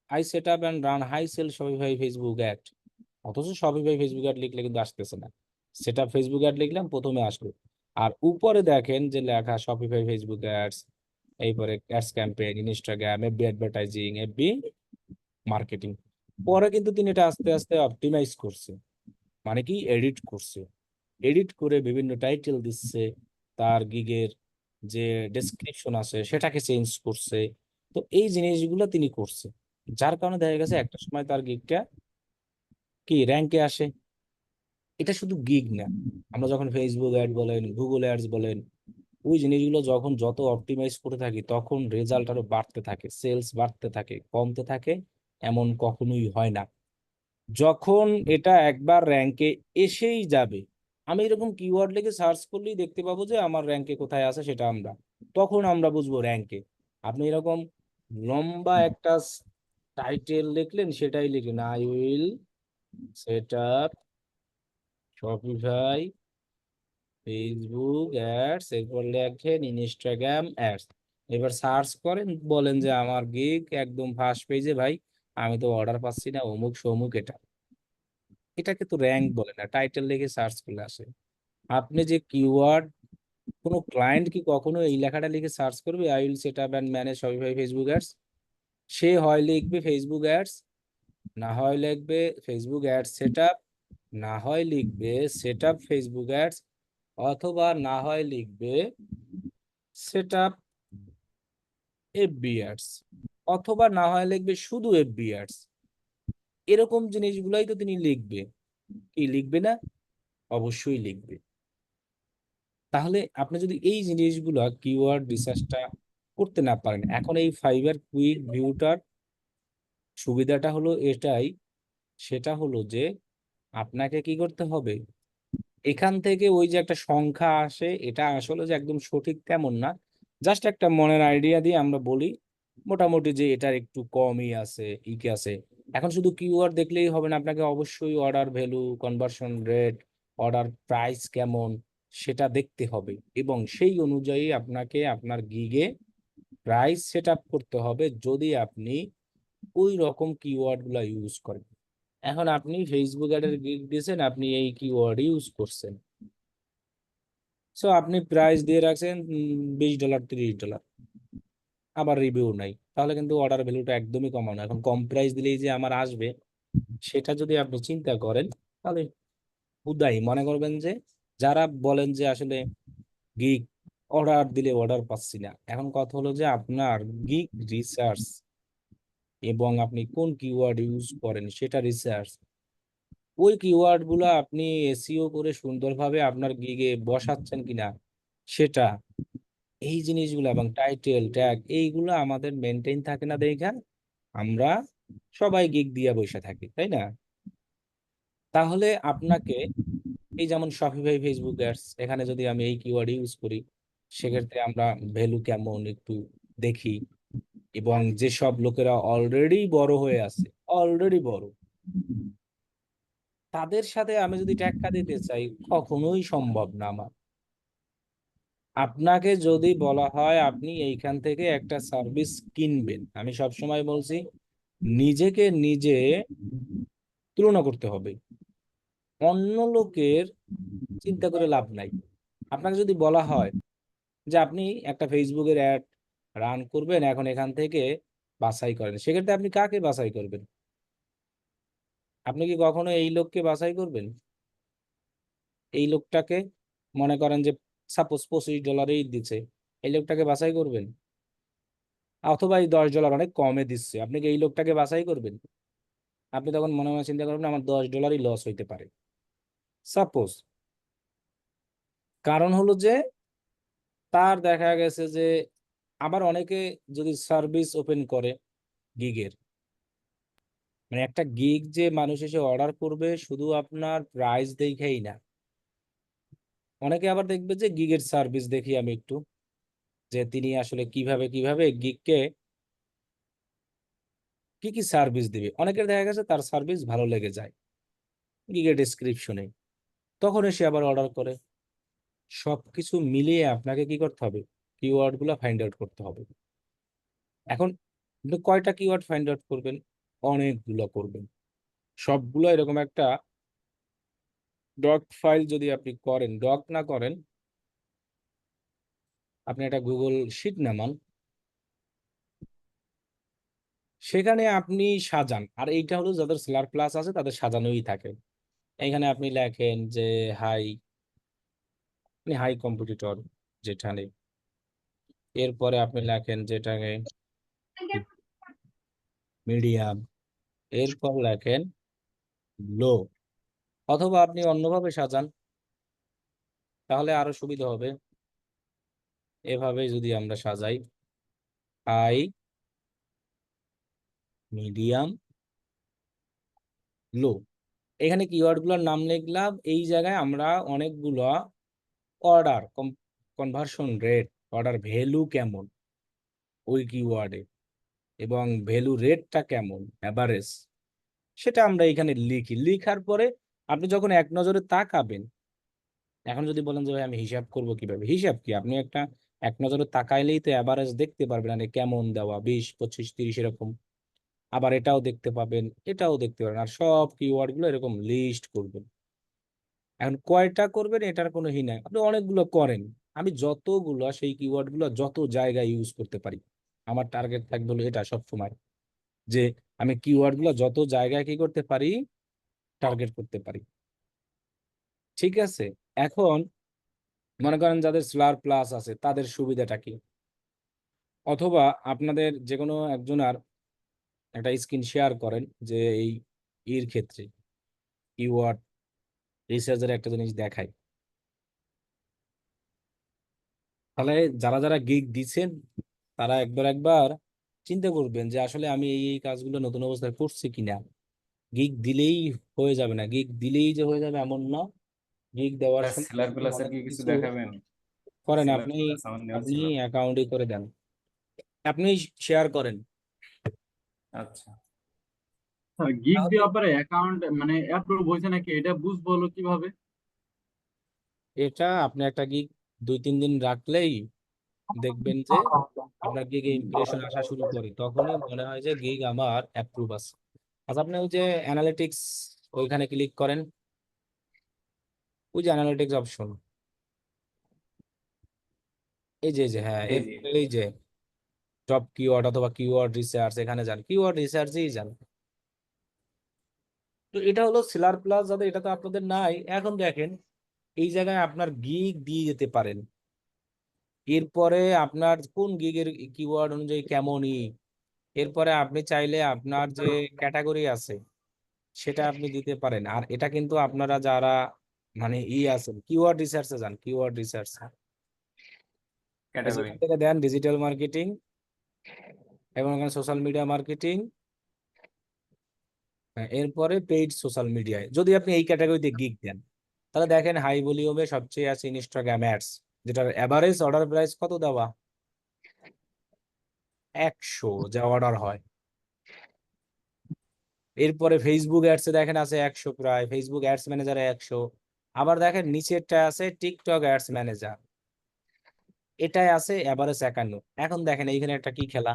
S2: I set up and run high sell Shopify Facebook ad, অথচ শপিফাই ফেসবুক অ্যাড লিখলে কিন্তু আসতেছে না, সেট আপ ফেসবুক অ্যাড লিখলাম প্রথমে আসলো। আর উপরে দেখেন যে লেখা শপিফাই ফেসবুক অ্যাডস, এরপরে ads campaign, Instagram, FB advertising, FB marketing. পরে কিন্তু তিনি এটা আস্তে আস্তে অপটিমাইজ করছে, মানে কি এডিট করছে, এডিট করে বিভিন্ন টাইটেল দিচ্ছে, তার গিগের যে ডেসক্রিপশন আছে সেটাকে চেঞ্জ করছে। তো এই জিনিসগুলো তিনি করছে, যার কারণে দেখা গেছে একটা সময় তার গিগটা কি র্যাঙ্কে আসে। এটা শুধু গিগ না, আমরা যখন ফেসবুক অ্যাড বলেন, গুগল অ্যাডস বলেন, ওই জিনিসগুলো যখন যত অপটিমাইজ করে থাকি তখন রেজাল্ট আরো বাড়তে থাকে, সেলস বাড়তে থাকে, কমতে থাকে এমন কখনোই হয় না। যখন এটা একবার র্যাঙ্কে এসেই যাবে, আমি এরকম কিওয়ার্ড লিখে সার্চ করলেই দেখতে পাবো যে আমার র্যাঙ্কে কোথায় আছে সেটা আমরা, তখন আমরা বুঝবো র্যাঙ্কে। আপনি এরকম লম্বা একটা টাইটেল লিখলেন, সেটাই লিখলেন I will set up Shopify Facebook ads, এরপর লেখেন ইনস্টাগ্রাম অ্যাডস, এবার সার্চ করেন, বলেন যে আমার গিগ একদম ফার্স্ট পেজে ভাই, আমি তো অর্ডার পাচ্ছি না, অমুক সমুক, এটাকে তো র্যাঙ্ক বলে না, টাইটেল লিখে সার্চ করলে আসে। আপনি যে কিওয়ার্ড, কোনো ক্লায়েন্ট কি কখনো এই লেখাটা লিখে সার্চ করবে I will set up and manage Shopify Facebook ads? সে হয় লিখবে ফেসবুক অ্যাডস, না হয় লিখবে ফেসবুক অ্যাডস সেট আপ, না হয় লিখবে সেট আপ ফেসবুক অ্যাডস, অথবা না হয় লিখবে সেট আপ এফবি অ্যাডস, অথবা না হয় লিখবে শুধু এফবি অ্যাডস। এরকম জিনিসগুলাই তো তিনি লিখবে। কি লিখবে না? অবশ্যই লিখবে। তাহলে আপনি যদি এই জিনিসগুলো কিওয়ার্ড রিসার্চটা করতে না পারেন, এখন এই ফাইবার কুইক ভিউটার সুবিধাটা হলো এটাই, সেটা হলো যে আপনাকে কি করতে হবে, এখান থেকে ওই যে একটা সংখ্যা আসে, এটা আসলে যে একদম সঠিক তেমন না, জাস্ট একটা মনের আইডিয়া দিয়ে আমরা বলি মোটামুটি যে এটার একটু কমই আছে, ইকে আছে। এখন শুধু কিওয়ার্ড দেখলেই হবে না, আপনাকে অবশ্যই order value, conversion rate, order price কেমন সেটা দেখতে হবে, এবং সেই অনুযায়ী আপনাকে আপনার গিগে প্রাইস সেট আপ করতে হবে যদি আপনি ওই রকম কিওয়ার্ড গুলা ইউজ করেন। এখন আপনি ফেসবুক অ্যাডের গিগ দিয়েছেন, আপনি এই কিওয়ার্ড ইউজ করছেন, সো আপনি প্রাইস দিয়ে রাখছেন $20, $30, আবার রিভিউ নাই, তাহলে কিন্তু অর্ডার ভ্যালুটা একদমই কমানো। এখন কম প্রাইস দিলেই যে আমার আসবে সেটা যদি আপনি চিন্তা করেন, তাহলে উদাই মনে করবেন যে যারা বলেন যে আসলে গিগ অর্ডার দিলে অর্ডার পাচ্ছি না, এখন কথা হলো যে আপনার গিগ রিসার্চ এবং আপনি কোন কিওয়ার্ড ইউজ করেন সেটা রিসার্চ, ওই কিওয়ার্ড গুলো আপনি এসইও করে সুন্দরভাবে আপনার গিগে বসাচ্ছেন কিনা সেটা, এই জিনিসগুলো এবং টাইটেল ট্যাগ এইগুলো আমাদের মেনটেন থাকে না দেখা আমরা সবাই গিগ দিয়ে বসে থাকি, তাই না? তাহলে আপনাকে এই যেমন শপিফাই ফেসবুক অ্যাডস, এখানে যদি আমি এই কিওয়ার্ড ইউজ করি সেক্ষেত্রে আমরা ভ্যালু কেমন একটু দেখি, এবং যেসব লোকেরা অলরেডি বড় হয়ে আছে, অলরেডি বড়, তাদের সাথে আমি যদি টেক্কা দিতে চাই কখনোই সম্ভব না আমার। আপনাকে যদি বলা হয় আপনি এইখান থেকে একটা সার্ভিস কিনবেন, আমি সবসময় বলছি নিজেকে নিজে তুলনা করতে হবে, অন্য লোকের চিন্তা করে লাভ নাই। আপনাকে যদি বলা হয় যে আপনি একটা ফেসবুকের অ্যাড রান করবেন, এখন এখান থেকে বাছাই করেন, সেক্ষেত্রে আপনি কাকে বাছাই করবেন? আপনি কি কখনো এই লোককে বাছাই করবেন? এই লোকটাকে মনে করেন যে সাপোজ $25 দিচ্ছে, এই লোকটাকে বাছাই করবেন? অথবা এই $10 অনেক কমে দিচ্ছে, আপনি কি এই লোকটাকে বাছাই করবেন? আপনি তখন মনে মনে চিন্তা করবেন আমার $10 লস হইতে পারে সাপোজ। কারণ হলো যে তার দেখা গেছে যে, আবার অনেকে যদি সার্ভিস ওপেন করে গিগের, মানে একটা গিগ যে মানুষ এসে অর্ডার করবে শুধু আপনার প্রাইস দেখেই না, অনেকে আবার দেখবে যে গিগের সার্ভিস দেখি আমি একটু, যে তিনি আসলে কিভাবে কিভাবে গিগকে কি কি সার্ভিস দিবে, অনেকের দেখা গেছে তার সার্ভিস ভালো লেগে যায় গিগের ডেসক্রিপশনে, তখন এসে আবার অর্ডার করে। সবকিছু মিলিয়ে আপনাকে কি করতে হবে, কিওয়ার্ড গুলা ফাইন্ড আউট করতে হবে। এখন আপনি কয়টা কিওয়ার্ড ফাইন্ড আউট করবেন? অনেকগুলো করবেন, সবগুলো এরকম একটা ডক ফাইল যদি আপনি করেন, ডক না করেন আপনি একটা গুগল শিট নামান, সেখানে আপনি সাজান। আর এইটা হলো যাদের সেলার প্লাস আছে তাদের সাজানোই থাকে। এখানে আপনি লেখেন যে হাই, আপনি হাই কম্পিটিটর যেখানে, এরপরে আপনি লেখেন যেটাকে মিডিয়াম, এরপর লেখেন লো, অথবা আপনি অন্যভাবে সাজান তাহলে আরো সুবিধা হবে। এভাবে যদি আমরা সাজাই হাই, মিডিয়াম, লো, এখানে কিওয়ার্ড গুলোর নাম লিখলাম, এই জায়গায় আমরা অনেকগুলো order conversion rate, order value কেমন ওই কিওয়ার্ডে, এবং ভ্যালু রেটটা কেমন অ্যাভারেজ, সেটা আমরা এখানে লিখি। লিখার পরে আপনি যখন এক নজরে তাকাবেন, এখন যদি বলেন যে ভাই আমি হিসাব করব কিভাবে, হিসাব কি, আপনি একটা এক নজরে তাকাইলেই তো অ্যাভারেজ দেখতে পারবেন, মানে কেমন দেওয়া 20, 25, 30 এরকম, আবার এটাও দেখতে পাবেন, এটাও দেখতে পাবেন, আর সব কিওয়ার্ড গুলো এরকম লিস্ট করবেন। এখন কয়টা করবেন এটার কোনো হি নাই, আপনি অনেকগুলো করেন, আমি যতগুলো সেই কিওয়ার্ড গুলো যত জায়গায় ইউজ করতে পারি, আমার টার্গেট থাকবে হলো এটা সবসময়, যে আমি কিওয়ার্ড গুলো যত জায়গায় কি করতে পারি, টার্গেট করতে পারি। ঠিক আছে। এখন মনে করেন যাদের সেলার প্লাস আছে তাদের সুবিধাটা কি, অথবা আপনাদের যে কোনো একজনের একটা স্ক্রিন শেয়ার করেন যে এই এর ক্ষেত্রে কিওয়ার্ড রিসার্চের একটা জিনিস দেখায়, তাহলে যারা যারা গিগ দিচ্ছেন তারা একবার চিন্তা করবেন যে আসলে আমি এই কাজগুলো নতুন অবস্থায় করছি কিনা। গিগ দিলেই হয়ে যাবে না, গিগ দিলেই যে হয়ে যাবে এমন না। গিগ দেওয়ার সময়
S5: সেলার
S2: আপনি
S5: প্লাসের
S2: অনেক
S5: কি কিছু
S2: কিছু
S5: দেখাবেন?
S2: করেন,
S5: সেলার
S2: আপনি
S5: প্লাস আমার নেওয়া
S2: আপনি
S5: ছিল।
S2: অ্যাকাউন্টই করে দেন, আপনি শেয়ার করেন।
S5: আচ্ছা,
S6: গিগ
S2: তাহলে
S6: দেওয়ার পরে অ্যাকাউন্ট মানে অ্যাপ্রুভ হয়েছে নাকি এটা বুঝবো হলো কিভাবে?
S2: এটা আপনি একটা গিগ 2-3 দিন রাখলেই দেখবেন যে আপনার গিগে ইমপ্রেশন আসা শুরু করে, তখনই মনে হয় যে গিগ আমার অ্যাপ্রুভ আছে। আচ্ছা, আপনি ওই যে অ্যানালিটিক্স ওইখানে ক্লিক করেন, ওই যে অ্যানালিটিক্স অপশন, এই যে হ্যাঁ,
S5: এই যে
S2: এরপরে এই যে টপ কিওয়ার্ড অথবা কিওয়ার্ড রিসার্চ, এখানে যান, কিওয়ার্ড রিসার্চেই যান। তো এটা হলো সেলার প্লাস, যাদের এটা তো আপনাদের নাই। এখন দেখেন এই জায়গায় আপনার গিগ দিয়ে যেতে পারেন, এরপরে আপনার কোন গিগের কিওয়ার্ড অনুযায়ী কেমন এরপরে আপনি চাইলে আপনার যে ক্যাটাগরি আছে সেটা আপনি দিতে পারেন। আর এটা কিন্তু আপনারা যারা মানে আছেন কিওয়ার্ড রিসার্চে যান, কিওয়ার্ড রিসার্চ
S5: ক্যাটাগরি।
S2: যেখান থেকে দেন ডিজিটাল মার্কেটিং এবং এখানে সোশ্যাল মিডিয়া মার্কেটিং, এরপরে পেইড সোশ্যাল মিডিয়ায় যদি আপনি এই ক্যাটাগরিতে গিগ দেন, তাহলে দেখেন হাই ভলিউমে সবচেয়ে আছে ইনস্টাগ্রাম অ্যাডস, যেটার এভারেজ অর্ডার প্রাইস কত দেওয়া, 100 যা অর্ডার হয়। এরপরে ফেসবুক অ্যাডসে দেখেন আছে 100 প্রায়, ফেসবুক অ্যাডস ম্যানেজারে 100। আবার দেখেন নিচেরটা আছে টিকটক অ্যাডস ম্যানেজার, এটাই আছে এভারেজ 51। এখন দেখেন এইখানে একটা কি খেলা,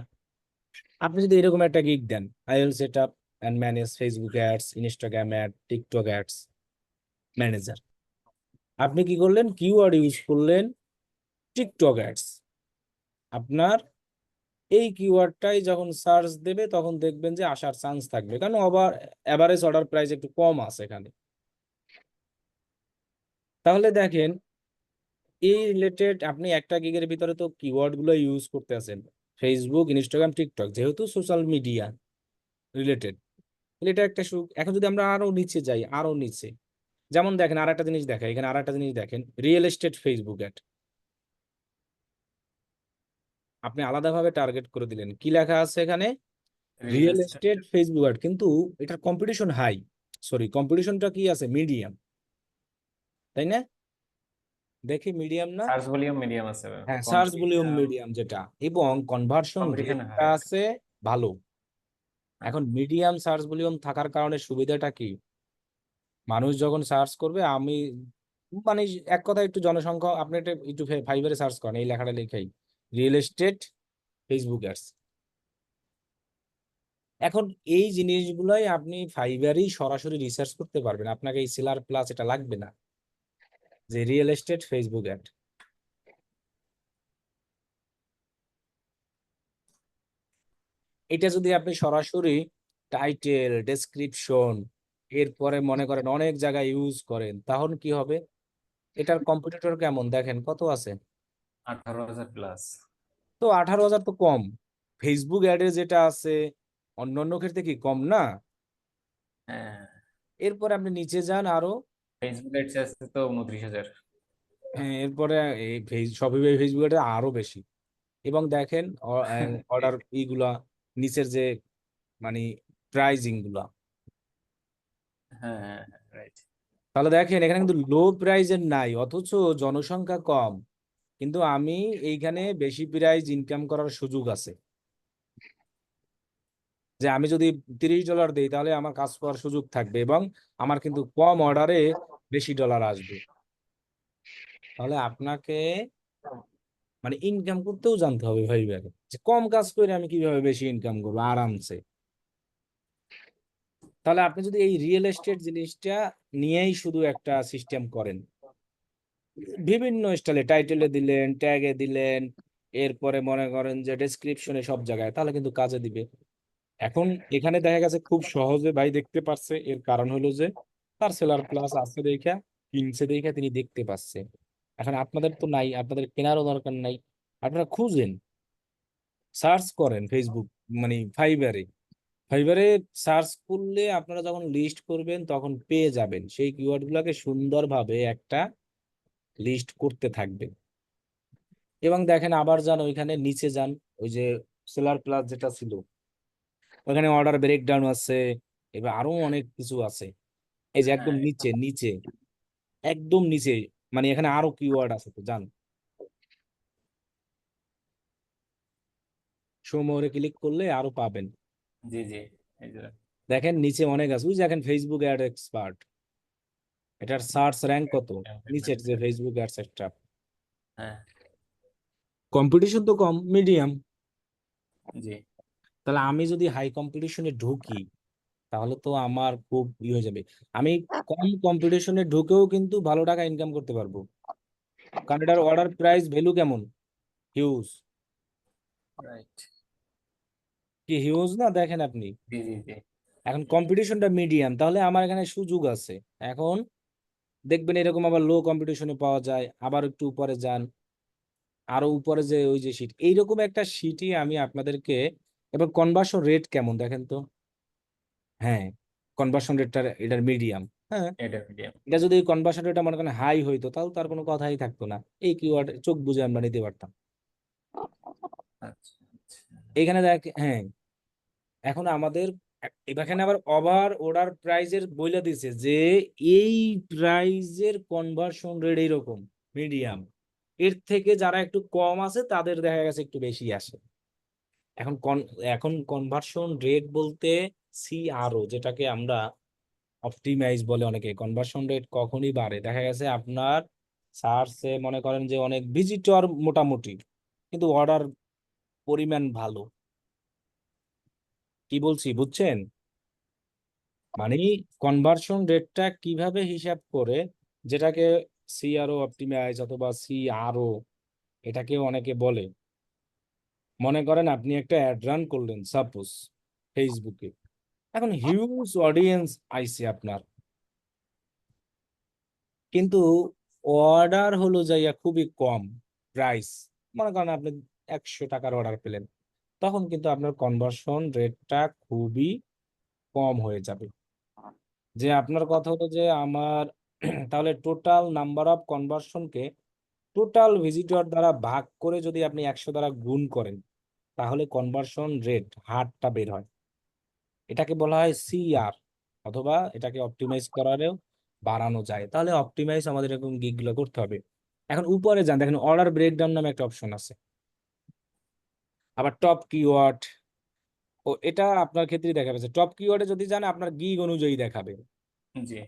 S2: আপনি যদি এরকম একটা গিগ দেন, I will set up and manage Facebook ads, Instagram ad, TikTok ads manager, আপনি কি করলেন, কিওয়ার্ড ইউজ করলেন টিকটক অ্যাডস। আপনার এই কিওয়ার্ডটাই যখন সার্চ দেবে তখন দেখবেন যে আসার চান্স থাকবে, কারণ এভারেজ অর্ডার প্রাইস একটু কম আছে এখানে। তাহলে দেখেন এই রিলেটেড আপনি একটা গিগের ভিতরে তো কিওয়ার্ড গুলো ইউজ করতে আছেন, ফেসবুক, ইনস্টাগ্রাম, টিকটক, যেহেতু সোশ্যাল মিডিয়া রিলেটেড, এটা একটা সুখ। এখন যদি আমরা আরো নিচে যাই, আরো নিচে, যেমন দেখেন আর একটা জিনিস দেখেন, এখানে আর একটা জিনিস দেখেন, রিয়েল এস্টেট ফেসবুক অ্যাড, আপনি আলাদাভাবে টার্গেট করে দিলেন, কি লেখা আছে এখানে, রিয়েল এস্টেট ফেসবুক অ্যাড, কিন্তু এটার কম্পিটিশন হাই, সরি কম্পিটিশনটা কি আছে, মিডিয়াম, তাই না? দেখি মিডিয়াম না,
S5: সার্চ ভলিউম মিডিয়াম আছে,
S2: হ্যাঁ সার্চ ভলিউম মিডিয়াম যেটা, এবং কনভার্সন
S5: কম্পিটিশন
S2: রেটটা
S5: হাই।
S2: আছে ভালো। এখন মিডিয়াম সার্চ ভলিউম থাকার কারণে সুবিধাটা কি, মানুষ যখন সার্চ করবে, আমি মানে এক কথা একটু জনসংখ্যা, আপনি একটু ফাইবারে সার্চ করেন এই লেখাটা লেখাই রিয়েল এস্টেট ফেসবুক অ্যাডস। এখন এই জিনিসগুলাই আপনি ফাইবারেই সরাসরি রিসার্চ করতে পারবেন, আপনাকে এই সেলার প্লাস এটা লাগবে না, যে রিয়েল এস্টেট ফেসবুক অ্যাড। এটা যদি আপনি সরাসরি টাইটেল, ডেসক্রিপশন, এরপরে মনে করেন অনেক জায়গায় ইউজ করেন, তাহলে কি হবে, এটার কম্পিটিটর কেমন দেখেন কত আছে,
S5: 18,000 প্লাস।
S2: তো 18,000 তো কম, ফেসবুক অ্যাডে যেটা আছে অন্যান্য ক্ষেত্রে কি কম না?
S5: হ্যাঁ,
S2: এরপরে আপনি নিচে যান আরো,
S5: ফেসবুক অ্যাডস আছে তো 29,000।
S2: হ্যাঁ, এরপরে এই শপিফাই ফেসবুক অ্যাডে আরো বেশি। এবং দেখেন অর্ডার ইগুলা নিচের যে মানে প্রাইজিং গুলা,
S5: হ্যাঁ হ্যাঁ, রাইট।
S2: তাহলে দেখেন এখানে কিন্তু লো প্রাইজের নাই, অথচ জনসংখ্যা কম, কিন্তু আমি এইখানে বেশি প্রাইজ ইনকাম করার সুযোগ আছে, যে আমি যদি $30 দিই তাহলে আমার কাজ করার সুযোগ থাকবে, এবং আমার কিন্তু কম অর্ডারে বেশি ডলার আসবে। তাহলে আপনাকে মানে ইনকাম করতেও জানতে হবে ভাই, যে কম কাজ করে আমি কিভাবে বেশি ইনকাম করবো আরামসে। তাহলে আপনি যদি এই রিয়েল এস্টেট জিনিসটা নিয়েই শুধু একটা সিস্টেম করেন, বিভিন্ন স্টাইলে টাইটেলে দিলেন, ট্যাগে দিলেন, এরপরে মনে করেন যে ডেসক্রিপশনে সব জায়গায়, তাহলে কিন্তু কাজে দিবে। এখন এখানে দেখা গেছে খুব সহজে ভাই দেখতে পারছে, এর কারণ হলো যে তার সেলার প্লাস আছে দেখা কিনছে দেখে তিনি দেখতে পাচ্ছে। এখন আপনাদের তো নাই, আপনাদের কেনারও দরকার নাই, আপনারা খুঁজেন, সার্চ করেন ফেসবুক মানে ফাইবারে। ফাইবারে সার্চ করলে আপনারা যখন লিস্ট করবেন তখন পেয়ে যাবেন, সেই কিওয়ার্ড গুলাকে সুন্দরভাবে একটা লিস্ট করতে থাকবেন। এবং দেখেন আবার যান ওইখানে নিচে যান, ওই যে সেলার প্লাস যেটা ছিল ওখানে অর্ডার ব্রেকডাউন আছে, এবার আরো অনেক কিছু আছে। এই যে একদম
S5: হ্যাঁ,
S2: নিচে নিচে একদম নিচে, মানে এখানে আরো কিওয়ার্ড আছে, তো যান শো মোরে ক্লিক করলে আরো পাবেন।
S5: জি জি, এই যে
S2: দেখেন নিচে অনেক আছে, ওই যে দেখেন ফেসবুক অ্যাড এক্সপার্ট, এটার সার্চ র্যাঙ্ক কত, নিচের যে ফেসবুক অ্যাডস একটা।
S5: হ্যাঁ
S2: কম্পিটিশন তো কম, মিডিয়াম।
S5: জি
S2: তাহলে আমি যদি হাই কম্পিটিশনে ঢুকি তাহলে তো আমার খুব হয়ে যাবে। আমি কম কম্পিটিশনে ঢুকেও কিন্তু ভালো টাকা ইনকাম করতে পারবো, কারণ এটার অর্ডার প্রাইস ভ্যালু কেমন, হিউজ।
S5: রাইট।
S2: কি হিউজ না, দেখেন আপনি।
S5: জি জি জি।
S2: এখন কম্পিটিশনটা মিডিয়াম, তাহলে আমার এখানে সুযোগ আছে। এখন দেখবেন এরকম আবার লো কম্পিটিশনে পাওয়া যায়, আবার একটু উপরে যান, আরো উপরে যে ওই যে শীট, এইরকম একটা শীটই আমি আপনাদেরকে। এবার কনভার্সন রেট কেমন দেখেন তো। হ্যাঁ, কনভার্সন রেটটা এটার মিডিয়াম। হ্যাঁ,
S5: এটা মিডিয়াম।
S2: এটা যদি কনভার্সন রেটটা মনে করেন হাই হইতো তাহলে তার কোনো কথাই থাকতো না, এই কিওয়ার্ড চোখ বুজে আমরা নিতে পারতাম।
S5: আচ্ছা আচ্ছা।
S2: এখানে দেখ, হ্যাঁ, এখন আমাদের এখানে আবার ওভার অর্ডার প্রাইজের বইলা দিছে যে এই প্রাইজের কনভার্সন রেট এইরকম মিডিয়াম, এর থেকে যারা একটু কম আছে তাদের দেখা গেছে একটু বেশি আসে। এখন এখন কনভার্সন রেট বলতে সিআরও, যেটাকে আমরা অপটিমাইজ বলে অনেকে, কনভার্সন রেট কখনই বাড়ে দেখা গেছে আপনার সার্চে মনে করেন যে অনেক ভিজিটর মোটামুটি, কিন্তু অর্ডার পরিমাণ ভালো। কি বলছি বুঝছেন? মানে কনভার্সন রেটটা কিভাবে হিসাব করে, যেটাকে সিআরও অপটিমাইজ অথবা সিআরও এটাকে অনেকে বলে। মনে করেন আপনি একটা অ্যাড রান করলেন সাপোজ ফেসবুকে, এখন হিউজ অডিয়েন্স আইছে আপনার, কিন্তু অর্ডার হলো যাইয়া খুবই কম প্রাইস। মনে করেন আপনি 100 টাকার অর্ডার পেলেন, তখন কিন্তু আপনার কনভার্সন রেটটা খুবই কম হয়ে যাবে। যে আপনার কথা হলো যে আমার তাহলে টোটাল নাম্বার অফ কনভার্সনকে টোটাল ভিজিটর দ্বারা ভাগ করে যদি আপনি 100 দ্বারা গুণ করেন তাহলে কনভার্সন রেট হারটা বের হয়। এটাকে বলা হয় সিআর, অথবা এটাকে অপটিমাইজ করারেও বাড়ানো যায়। তাহলে অপটিমাইজ আমাদের এরকম গিগগুলো করতে হবে। এখন উপরে যান, দেখেন অর্ডার ব্রেকডাউন নামে একটা অপশন আছে, আবার টপ কিওয়ার্ড। ও এটা আপনার ক্ষেত্রেই দেখাবে, টপ কিওয়ার্ডে যদি যান আপনার গিগ অনুযায়ী দেখাবে
S5: জি।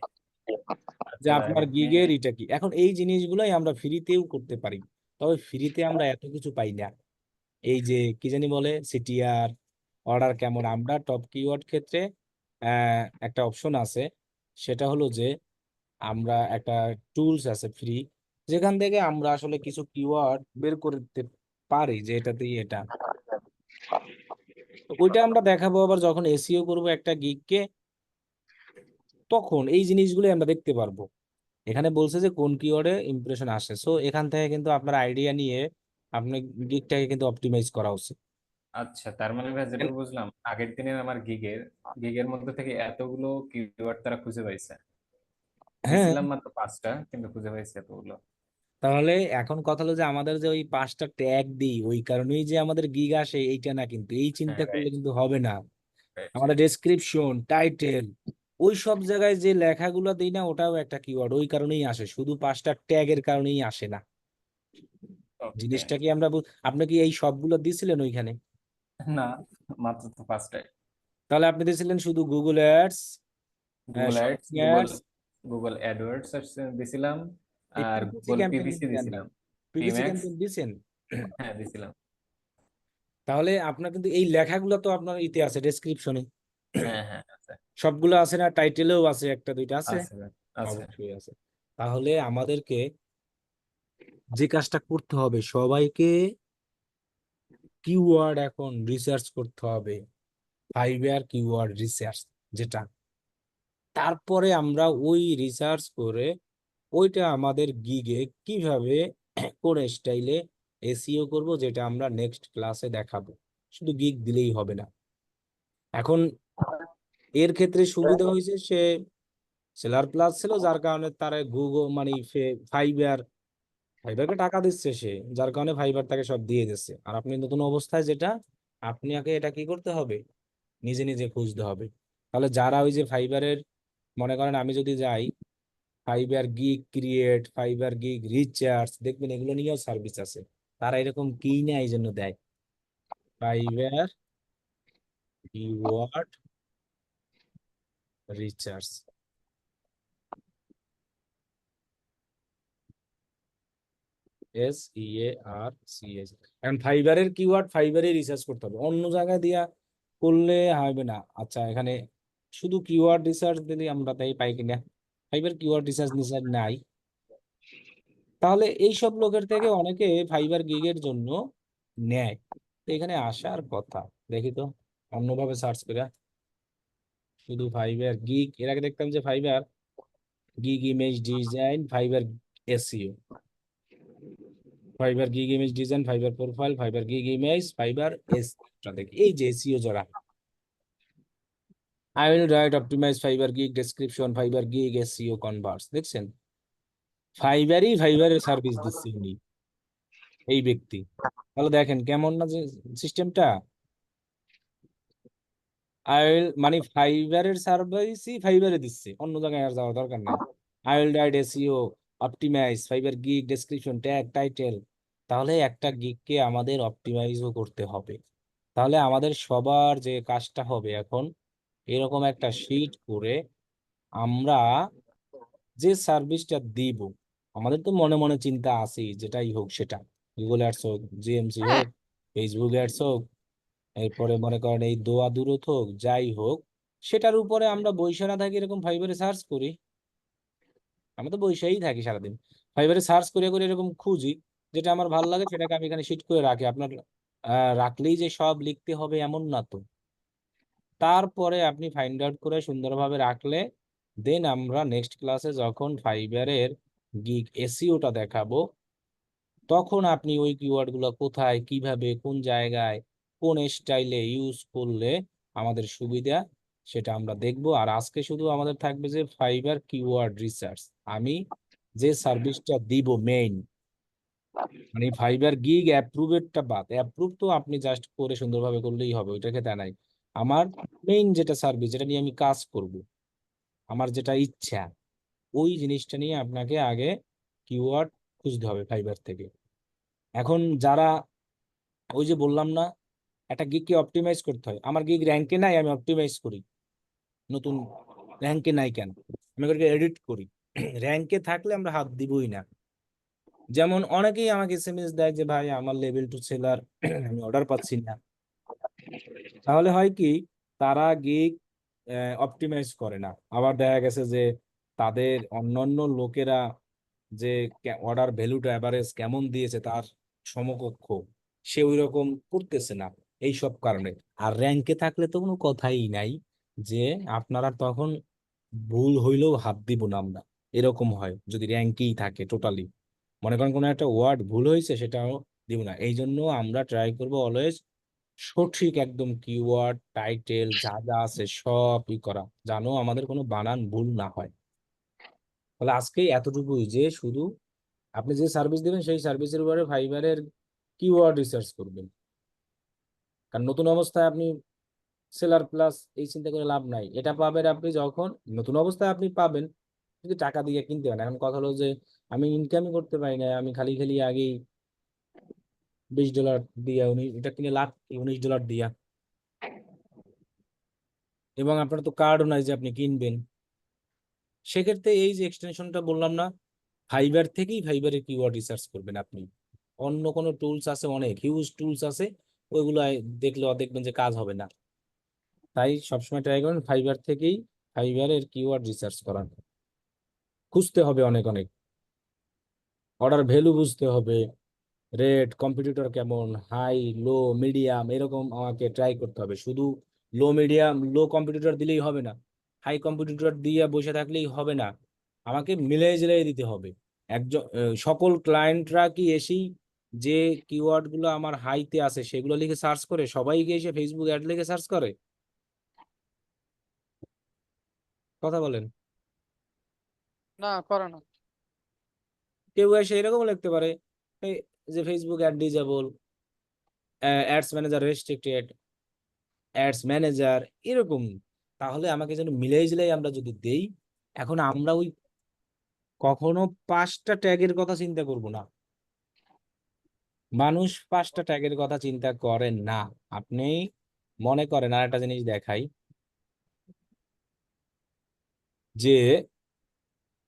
S2: যে
S5: আচ্ছা ভাই,
S2: আপনার
S5: আপনি
S2: গিগের এটা কি। এখন এই জিনিসগুলোই আমরা ফ্রিতেও করতে পারি, তবে ফ্রিতে আমরা এত কিছু পাই না। এই যে কি জানি বলে সিটিআর, অর্ডার কেমন, আমরা টপ কিওয়ার্ড ক্ষেত্রে একটা অপশন আছে, সেটা হলো যে আমরা একটা টুলস আছে ফ্রি, যেখান থেকে আমরা আসলে কিছু কিওয়ার্ড বের করতে পারি যে এটা দিয়ে এটা। তো ওইটা আমরা দেখাবো আবার যখন এসইও করবো একটা গিগকে, তখন এই জিনিসগুলো আমরা দেখতে পারবো। এখানে বলছে যে কোন কিওয়ার্ডে ইমপ্রেশন আসে, সো এখান থেকে কিন্তু আপনার আইডিয়া নিয়ে আপনার গিগটাকে কিন্তু অপটিমাইজ করা উচিত।
S5: আচ্ছা, তার মানে ভাই যেটা বুঝলাম, আগের দিনের আমার গিগের মধ্যে থেকে এতগুলো কিওয়ার্ড তারা খুঁজে পাইছে।
S2: হ্যাঁ,
S5: দিছিলাম মাত্র 5টা, কিন্তু খুঁজে পাইছে এতগুলো।
S2: তাহলে এখন কথা হলো যে আমাদের যে ওই 5টা ট্যাগ দিই ওই কারণেই যে আমাদের গিগ আসে এইটা না, কিন্তু এই
S5: হ্যাঁ,
S2: চিন্তা করলে
S5: রাইট
S2: কিন্তু হবে না।
S5: রাইট
S2: আমাদের
S5: রাইট।
S2: ডেসক্রিপশন, টাইটেল, ওই সব জায়গায় যে লেখাগুলো দিই না ওটাও একটা কিওয়ার্ড, ওই কারণেই আসে, শুধু 5টা ট্যাগের কারণেই আসে না।
S5: ওকে।
S2: জিনিসটা কি আমরা আপনি কি এই সবগুলো দিছিলেন ওইখানে?
S5: না, মাত্র তো 5টাই।
S2: তাহলে আপনি দিছিলেন শুধু Google ads,
S5: Google ads,
S2: shopping ads,
S5: Google AdWords দিছিলাম,
S2: এই
S5: আর
S2: পিপিসি
S5: গুগল
S2: ক্যাম্পেইন
S5: পিপিসি
S2: দেন নাই?
S5: দিছিলাম।
S2: পিপিসি
S5: পিম্যাক্স,
S2: ক্যাম্পেইন দিছেন?
S5: হ্যাঁ দিছিলাম।
S2: তাহলে আপনার কিন্তু এই লেখাগুলো তো আপনার ইতে আছে ডেসক্রিপশনে,
S5: হ্যাঁ হ্যাঁ আছে।
S2: সবগুলো আছে না, টাইটেলেও আছে একটা দুইটা আছে?
S5: আছে ভাই, আছে।
S2: অবশ্যই আছে। তাহলে আমাদেরকে যে কাজটা করতে হবে, সবাইকে কিওয়ার্ড এখন রিসার্চ করতে হবে, ফাইবার কিওয়ার্ড রিসার্চ যেটা। তারপরে আমরা ওই রিসার্চ করে ওইটা আমাদের গিগে কিভাবে কোন স্টাইলে এসইও করব, যেটা আমরা নেক্সট ক্লাসে দেখাবো। শুধু গিগ দিলেই হবে না। এখন এর ক্ষেত্রে সুবিধা হয়েছে, সে সেলার প্লাস ছিল, যার কারণে তারা গুগল মানে ফাইবারকে টাকা দিচ্ছে সে, যার কারণে ফাইবার তাকে সব দিয়ে দিচ্ছে। আর আপনি নতুন অবস্থায় যেটা, আপনাকে এটা কি করতে হবে, নিজে নিজে খুঁজতে হবে। তাহলে যারা ওই যে ফাইবারের, মনে করেন আমি যদি যাই fibre gig create, fibre gig recharge, দেখবেন এগুলো নিয়েও সার্ভিস আছে। তারা এরকম কি না এই জন্য দেয়, ফাইবার কিওয়ার্ড রিচার্জ। SEARCH। এখন ফাইবারের কিওয়ার্ড ফাইবারে রিসার্চ করতে হবে, অন্য জায়গায় দিয়া করলে হবে না। আচ্ছা, এখানে শুধু কিওয়ার্ড রিসার্চ দিলে আমরা তাই পাই কিনা, ফাইবার কিওয়ার্ড রিসার্চ নিসার্চ নাই। তাহলে এইসব লোকের থেকে অনেকে ফাইবার গিগের জন্য নেয়। তো এখানে আসার কথা, দেখি তো অন্যভাবে সার্চ করে। শুধু ফাইবার গিগ, এর আগে দেখতাম যে Fiverr gig image design, Fiverr SEO, Fiverr gig image design, Fiverr profile, Fiverr gig image, Fiverr এস, দেখি এই যে এসইও জোড়া। I will write optimize Fiverr gig description, Fiverr gig SEO converse. দেখছেন, ফাইবারের সার্ভিস দিচ্ছে উনি, এই ব্যক্তি। তাহলে দেখেন কেমন না যে সিস্টেমটা। মানে ফাইবারের সার্ভিসই ফাইবারে দিচ্ছে, অন্য জায়গায় আর যাওয়ার দরকার নাই। I will write SEO optimize Fiverr gig description tag title. তাহলে একটা গিগকে আমাদের অপটিমাইজও করতে হবে। তাহলে আমাদের সবার যে কাজটা হবে এখন, এরকম একটা শিট করে আমরা যে সার্ভিসটা দিব, আমাদের তো মনে মনে চিন্তা আছেই, যেটাই হোক সেটা, গুগল অ্যাডস হোক, জিএমসি হোক, ফেসবুক অ্যাডস হোক, এরপরে মনে করেন এই দোয়া দূরত হোক, যাই হোক, সেটার উপরে আমরা বইসা না থাকি, এরকম ফাইবারে সার্চ করি। আমরা তো বইসাই থাকি সারাদিন, ফাইবারে সার্চ করে করে এরকম খুঁজি, যেটা আমার ভালো লাগে সেটাকে আমি এখানে শিট করে রাখি। আপনার রাখলেই যে সব লিখতে হবে এমন না তো। তারপরে আপনি ফাইন্ড আউট করে সুন্দরভাবে রাখলে, দেন আমরা নেক্সট ক্লাসে যখন ফাইবারের গিগ এসইওটা দেখাবো, তখন আপনি ওই কিওয়ার্ড গুলো কোথায়, কিভাবে, কোন জায়গায়, কোন স্টাইলে ইউজ করলে আমাদের সুবিধা, সেটা আমরা দেখবো। আর আজকে শুধু আমাদের থাকবে যে ফাইবার কিওয়ার্ড রিসার্চ। আমি যে সার্ভিসটা দিব মেইন, মানে ফাইবার গিগ অ্যাপ্রুভেরটা বাদ, অ্যাপ্রুভ তো আপনি জাস্ট করে সুন্দরভাবে করলেই হবে, ওইটাকে তা নাই। আমার মেইন যেটা সার্ভিস, যেটা নিয়ে আমি কাজ করব, আমার যেটা ইচ্ছা, ওই জিনিসটা নিয়ে আপনাকে আগে কিওয়ার্ড খুঁজতে হবে ফাইবার থেকে। এখন যারা, ওই যে বললাম না, একটা গিগকে অপটিমাইজ করতে হয়, আমার গিগ র্যাঙ্কে নাই, আমি অপটিমাইজ করি। নতুন র্যাঙ্কে নাই কেন, আমি ওটাকে এডিট করি। র্যাঙ্কে থাকলে আমরা হাত দিবই না। যেমন অনেকেই আমাকে এসএমএস দেয় যে ভাই আমার লেভেল 2 সেলার, আমি অর্ডার পাচ্ছি না। তাহলে হয় কি, তারা গিগ অপটিমাইজ করে না। আবার দেখা গেছে যে তাদের অন্যান্য লোকেরা যে অর্ডার ভ্যালুটা এভারেজ কেমন দিয়েছে তার সমকক্ষ, সে ওই রকম করতেছে না, এই সব কারণে। আর র্যাঙ্কে থাকলে তো কোনো কথাই নাই, যে আপনারা তখন ভুল হইলেও হাত দিব না আমরা, এরকম হয় যদি র্যাঙ্কেই থাকে টোটালি। মনে করেন কোনো একটা ওয়ার্ড ভুল হয়েছে, সেটাও দিব না। এই জন্য আমরা ট্রাই করবো অলওয়েজ সঠিক একদম কিওয়ার্ড টাইটেল যা যা আছে সব ই করা, জানো আমাদের কোনো বানান ভুল না হয়। তাহলে আজকে এতটুকুই, যে শুধু আপনি যে সার্ভিস দিবেন সেই সার্ভিসের উপরে ফাইবারের কিওয়ার্ড রিসার্চ করবেন। কারণ নতুন অবস্থায় আপনি সেলার প্লাস এই চিন্তা করে লাভ নাই, এটা পাবেন আপনি যখন নতুন অবস্থায় আপনি পাবেন যদি টাকা দিয়ে কিনতে পারেন। এখন কথা হলো যে আমি ইনকামই করতে পারি না, আমি খালি খালি আগেই $20 দিয়া এটা কিনে লাখ $19 দিয়া, এবং আপনার তো কার্ডও নাই যে আপনি কিনবেন। সেক্ষেত্রে এই যে এক্সটেনশনটা বললাম না, ফাইবার থেকেই ফাইবারের কিওয়ার্ড রিসার্চ করবেন আপনি। অন্য কোনো টুলস আছে, অনেক হিউজ টুলস আছে, ওইগুলো দেখলেও দেখবেন যে কাজ হবে না। তাই সবসময় ট্রাই করুন ফাইবার থেকেই ফাইবারের কিওয়ার্ড রিসার্চ করার। খুঁজতে হবে অনেক অনেক, অর্ডার ভ্যালু বুঝতে হবে, রেট, কম্পিটিটর কেমন, হাই, লো, মিডিয়াম, এরকম আমাকে ট্রাই করতে হবে। শুধু লো মিডিয়াম লো কম্পিটিটর দিলেই হবে না, হাই কম্পিটিটর দিয়ে বসে থাকলেই হবে না। আমাকে মিলাই ঝিলাই দিতে হবে। একজন সকল ক্লায়েন্টরা কি এসেই যে কিওয়ার্ড গুলো আমার হাইতে আছে সেগুলো লিখে সার্চ করে? সবাই কি এসে ফেসবুক অ্যাড লিখে সার্চ করে? কথা বলেন।
S7: না, করে না।
S2: কেউ এসে এরকম লিখতে পারে এই যে Facebook ad disable, ads manager restricted, ads manager, এরকম। তাহলে আমাকে যেন মিলাই ঝিলাই আমরা যদি দেই, এখন আমরা ওই কখনো 5টা ট্যাগের কথা চিন্তা করব না। মানুষ 5টা ট্যাগের কথা চিন্তা করেন না। আপনি মনে করেন, আর একটা জিনিস দেখাই, যে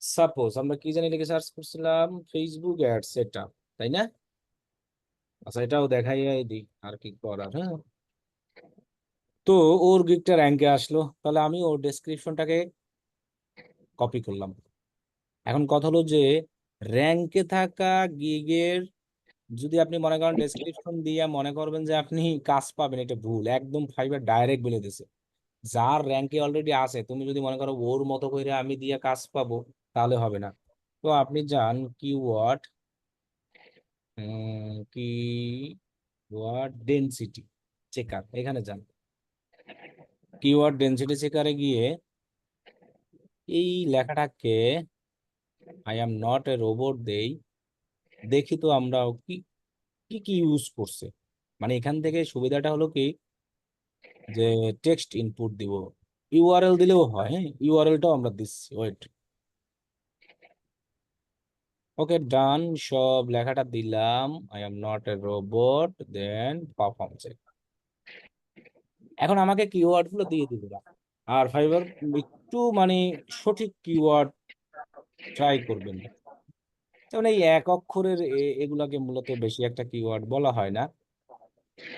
S2: সাপোজ আমরা কি জানি লিখে সার্চ করছিলাম, ফেসবুক অ্যাডস, এটা তাই না? আচ্ছা, এটাও দেখাই দিই, আর কি করার। হ্যাঁ, তো ওর গিগটা র্যাঙ্কে আসলো, তাহলে আমি ওর ডেসক্রিপশনটাকে কপি করলাম। এখন কথা হলো যে র্যাঙ্কে থাকা গিগের যদি আপনি মনে করেন ডেসক্রিপশন দিয়ে মনে করবেন যে আপনি কাজ পাবেন, এটা ভুল একদম। ফাইবার ডাইরেক্ট বলে দিছে, যার র্যাঙ্কে অলরেডি আছে তুমি যদি মনে করো ওর মতো করে আমি দিয়ে কাজ পাবো, তাহলে হবে না। তো আপনি যান কিওয়ার্ড ডেনসিটি চেকার, এখানে যান। কিওয়ার্ড ডেনসিটি চেকারে গিয়ে এই লেখাটাকে I am not a robot দেই, দেখি তো আমরা কি কি কি ইউজ করছে। মানে এখান থেকে সুবিধাটা হলো কি, যে টেক্সট ইনপুট দিব, ইউআরএল দিলেও হয়। হ্যাঁ, ইউআরএলটাও আমরা দিচ্ছি, ওয়েট। ওকে, ডান, সব লেখাটা দিলাম, I am not a robot, then perform check. এখন আমাকে কিওয়ার্ড গুলো দিয়ে দিবে। আর ফাইবার একটু মানে সঠিক কিওয়ার্ড ট্রাই করবেন। যেমন এই এক অক্ষরের এগুলাকে মূলত বেশি একটা কিওয়ার্ড বলা হয় না।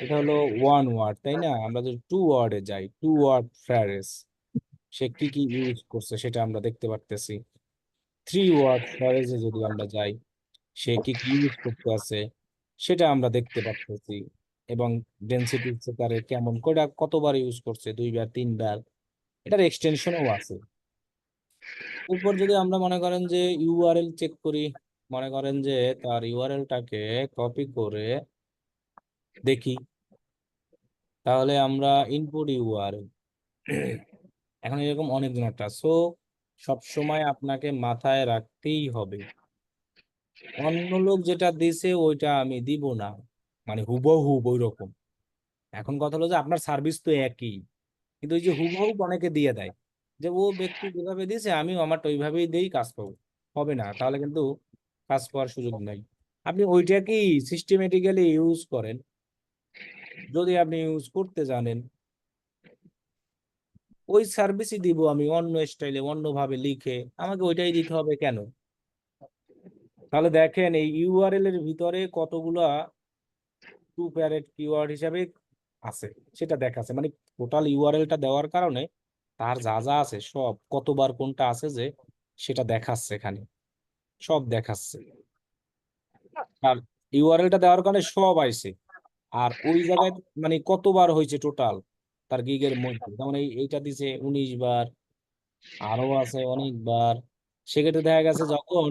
S2: এটা হলো ওয়ান ওয়ার্ড, তাই না? আমরা যদি টু ওয়ার্ডে যাই, টু ওয়ার্ড ফ্রেজ, সে কি কি ইউজ করছে সেটা আমরা দেখতে পারতেছি। থ্রি ওয়ার্ড ফ্রেজে যদি আমরা যাই, সে কি কি ইউজ করতে আছে সেটা আমরা দেখতে পারতেছি। এবং ডেনসিটি চেকারে কেমন করে কতবার ইউজ করছে, 2বার 3বার, এটার এক্সটেনশনও আছে। এরপর যদি আমরা মনে করেন যে ইউআরএল চেক করি, মনে করেন যে তার ইউআরএলটাকে কপি করে দেখি, তাহলে আমরা ইনপুট ইউআরএল, এখন এরকম অনেক একটা। সো সব সময় আপনাকে মাথায় রাখতেই হবে, অন্য লোক যেটা দিছে ওইটা আমি দিব না, মানে হুবহু ওই রকম। এখন কথা হলো যে আপনার সার্ভিস তো একই, কিন্তু ওই যে হুবহু অনেকে দিয়ে দেয়, যে ও ব্যক্তি যেভাবে দিয়েছে আমিও আমারটা ওইভাবেই দিই, কাজ পাবো। হবে না, তাহলে কিন্তু কাজ পাওয়ার সুযোগ নাই। আপনি ওইটাকেই সিস্টেমেটিক্যালি ইউজ করেন, যদি আপনি ইউজ করতে জানেন। ওই সার্ভিসই দিব আমি অন্য স্টাইলে অন্যভাবে লিখে, আমাকে ওইটাই দিতে হবে কেন? তাহলে দেখেন এই ইউআরএল এর ভিতরে কতগুলা টু প্যারেট কিওয়ার্ড হিসাবে আছে সেটা দেখাচ্ছে। মানে টোটাল ইউআরএলটা দেওয়ার কারণে তার যা যা আছে সব, কতবার কোনটা আছে যে সেটা দেখাচ্ছে এখানে, সব দেখাচ্ছে। আর ইউআরএলটা দেওয়ার কারণে সব আইছে, আর ওই জায়গায় মানে কতবার হয়েছে টোটাল তার গিগের মধ্যে, যেমন এইটা দিছে 19 বার, আরো আছে অনেকবার। সেক্ষেত্রে দেখা গেছে যখন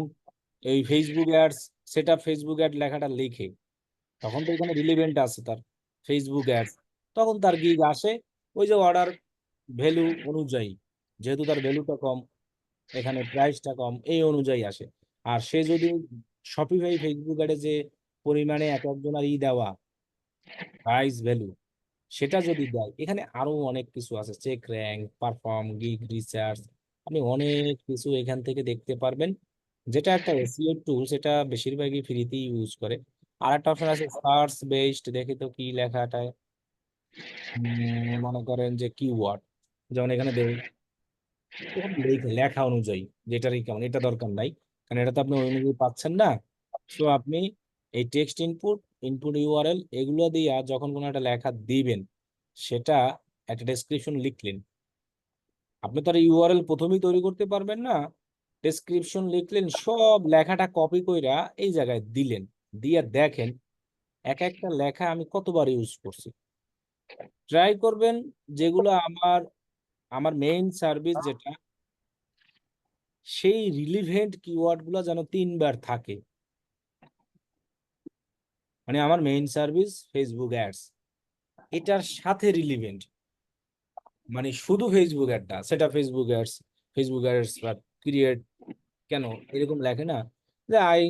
S2: এই ফেসবুক অ্যাডস, সেটা ফেসবুক অ্যাড লেখাটা লিখে, তখন তো এখানে রিলিভেন্ট আছে তার ফেসবুক অ্যাডস, তখন তার গিগ আসে ওই যে অর্ডার ভ্যালু অনুযায়ী, যেহেতু তার ভ্যালুটা কম, এখানে প্রাইসটা কম, এই অনুযায়ী আসে। আর সে যদি শপিফাই ফেসবুক অ্যাডে যে পরিমাণে এক একজনের দেওয়া প্রাইস ভ্যালু, সেটা যদি দেয়, এখানে আরো অনেক কিছু আছে, check rank, perform, gig research, আপনি অনেক কিছু এখান থেকে দেখতে পারবেন। যেটা একটা এসইও টুল, সেটা বেশিরভাগই ফ্রিতেই ইউজ করে। আর একটা অপশন আছে সার্চ বেসড, দেখি তো কি লেখাটা, মনে করেন যে কিওয়ার্ড, যেমন এখানে দেখুন, এখানে লেখা অনুযায়ী যেটারই কেমন, এটা দরকার নাই, কারণ এটা তো আপনি ওই অনুযায়ী পাচ্ছেন না। সো আপনি এই টেক্সট ইনপুট, ইনপুট ইউআরএল, এগুলো দিয়ে যখন কোনো একটা লেখা দিবেন, সেটা একটা ডেসক্রিপশন লিখলেন। আপনি তো আর ইউআরএল প্রথমেই তৈরি করতে পারবেন না, ডেসক্রিপশন লিখলেন, সব লেখাটা কপি কইরা এই জায়গায় দিলেন, দিয়ে দেখেন এক একটা লেখা আমি কতবার ইউজ করছি। ট্রাই করবেন যেগুলো আমার আমার মেইন সার্ভিস যেটা, সেই রিলিভেন্ট কিওয়ার্ড গুলো যেন 3বার থাকে। মানে আমার মেইন সার্ভিস ফেসবুক অ্যাডস, এটার সাথে রিলিভেন্ট, মানে শুধু ফেসবুক অ্যাড না, সেটা ফেসবুক অ্যাডস বা ক্রিয়েট, কেন এরকম লেখে না যে I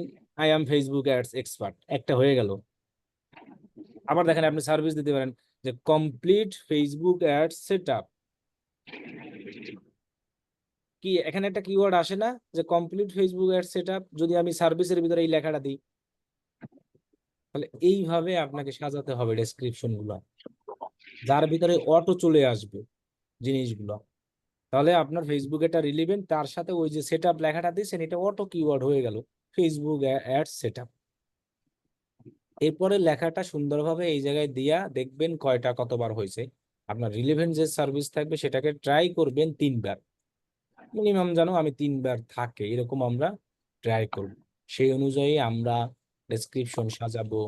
S2: I am Facebook ads expert, একটা হয়ে গেল। আবার দেখেন আপনি সার্ভিস দিতে পারেন যে কমপ্লিট ফেসবুক অ্যাডস সেটআপ, কি এখানে একটা কিওয়ার্ড আসে না যে কমপ্লিট ফেসবুক অ্যাড সেটআপ, যদি আমি সার্ভিসের ভিতরে এই লেখাটা দিই, তাহলে এইভাবে আপনাকে সাজাতে হবে ডেসক্রিপশন গুলো, যার ভিতরে অটো চলে আসবে জিনিসগুলো। তাহলে আপনার ফেসবুক এটা রিলিভেন্ট, তার সাথে ওই যে সেটআপ লেখাটা দিয়েছেন এটা অটো কিওয়ার্ড হয়ে গেল ফেসবুক অ্যাড সেটআপ। এরপরে লেখাটা সুন্দরভাবে এই জায়গায় দিয়া দেখবেন কয়টা কতবার হয়েছে। আপনার রিলেভেন্ট যে সার্ভিস থাকবে সেটাকে ট্রাই করবেন 3বার, মিনিমাম জানো আমি 3বার থাকে এরকম আমরা ট্রাই করব। সেই অনুযায়ী আমরা ডেসক্রিপশন সাজাবো,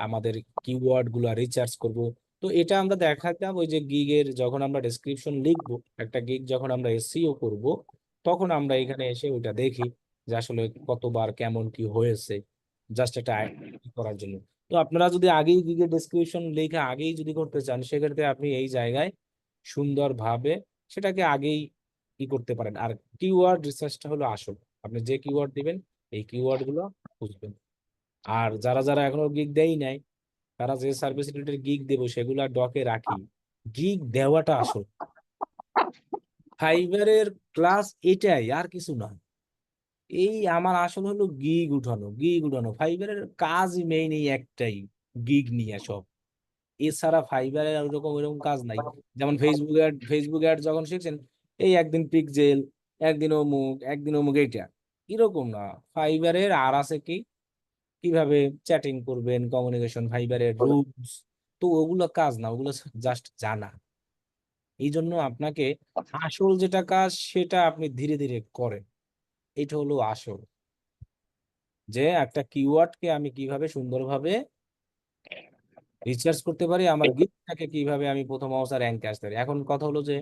S2: আমাদের কিওয়ার্ড গুলা রিসার্চ করব। তো এটা আমরা দেখাতাম ওই যে গিগের, যখন আমরা ডেসক্রিপশন লিখবো একটা গিগ, যখন আমরা এসইও করব, তখন আমরা এখানে এসে ওইটা দেখি যে আসলে কতবার কেমন কি হয়েছে, জাস্ট এটা করার জন্য। তো আপনারা যদি আগেই গিগের ডেসক্রিপশন লিখে আগেই যদি করতে চান, সেক্ষেত্রে আপনি এই জায়গায় সুন্দরভাবে সেটাকে আগেই করতে পারেন। আর কিওয়ার্ড রিসার্চটা হলো আসল, আপনি যে কিওয়ার্ড দিবেন এই কিওয়ার্ড গুলো খুঁজবেন। আর যারা যারা এখনো গিগ দেই নাই, তারা যে সার্ভিস রিলেটেড গিগ দেবো সেগুলা ডকে রাখি, গিগ দেওয়াটা আসল। ফাইবারের ক্লাস এটাই, আর কিছু না। এই আমার আসল হলো গিগ উঠানো ফাইবারের কাজই মেইন এই একটাই, গিগ নিয়ে সব। এছাড়া ফাইবারের আর ওরকম কাজ নাই। যেমন ফেসবুক অ্যাড যখন শিখছেন, এই একদিন পিক্সেল, একদিন অমুক এইটা, এরকম না। ফাইবারের আর আছে কি, কিভাবে চ্যাটিং করবেন, কমিউনিকেশন, ফাইবারের রুলস, তো ওগুলো কাজ না, ওগুলো জাস্ট জানা। এই জন্য আপনাকে আসল যেটা কাজ সেটা আপনি ধীরে ধীরে করেন, এটা হলো আসল, যে একটা কিওয়ার্ডকে আমি কিভাবে সুন্দরভাবে রিসার্চ করতে পারি, আমার গিগটাকে কিভাবে আমি প্রথম অবস্থায় র্যাঙ্কে আসতে পারি। এখন কথা হলো যে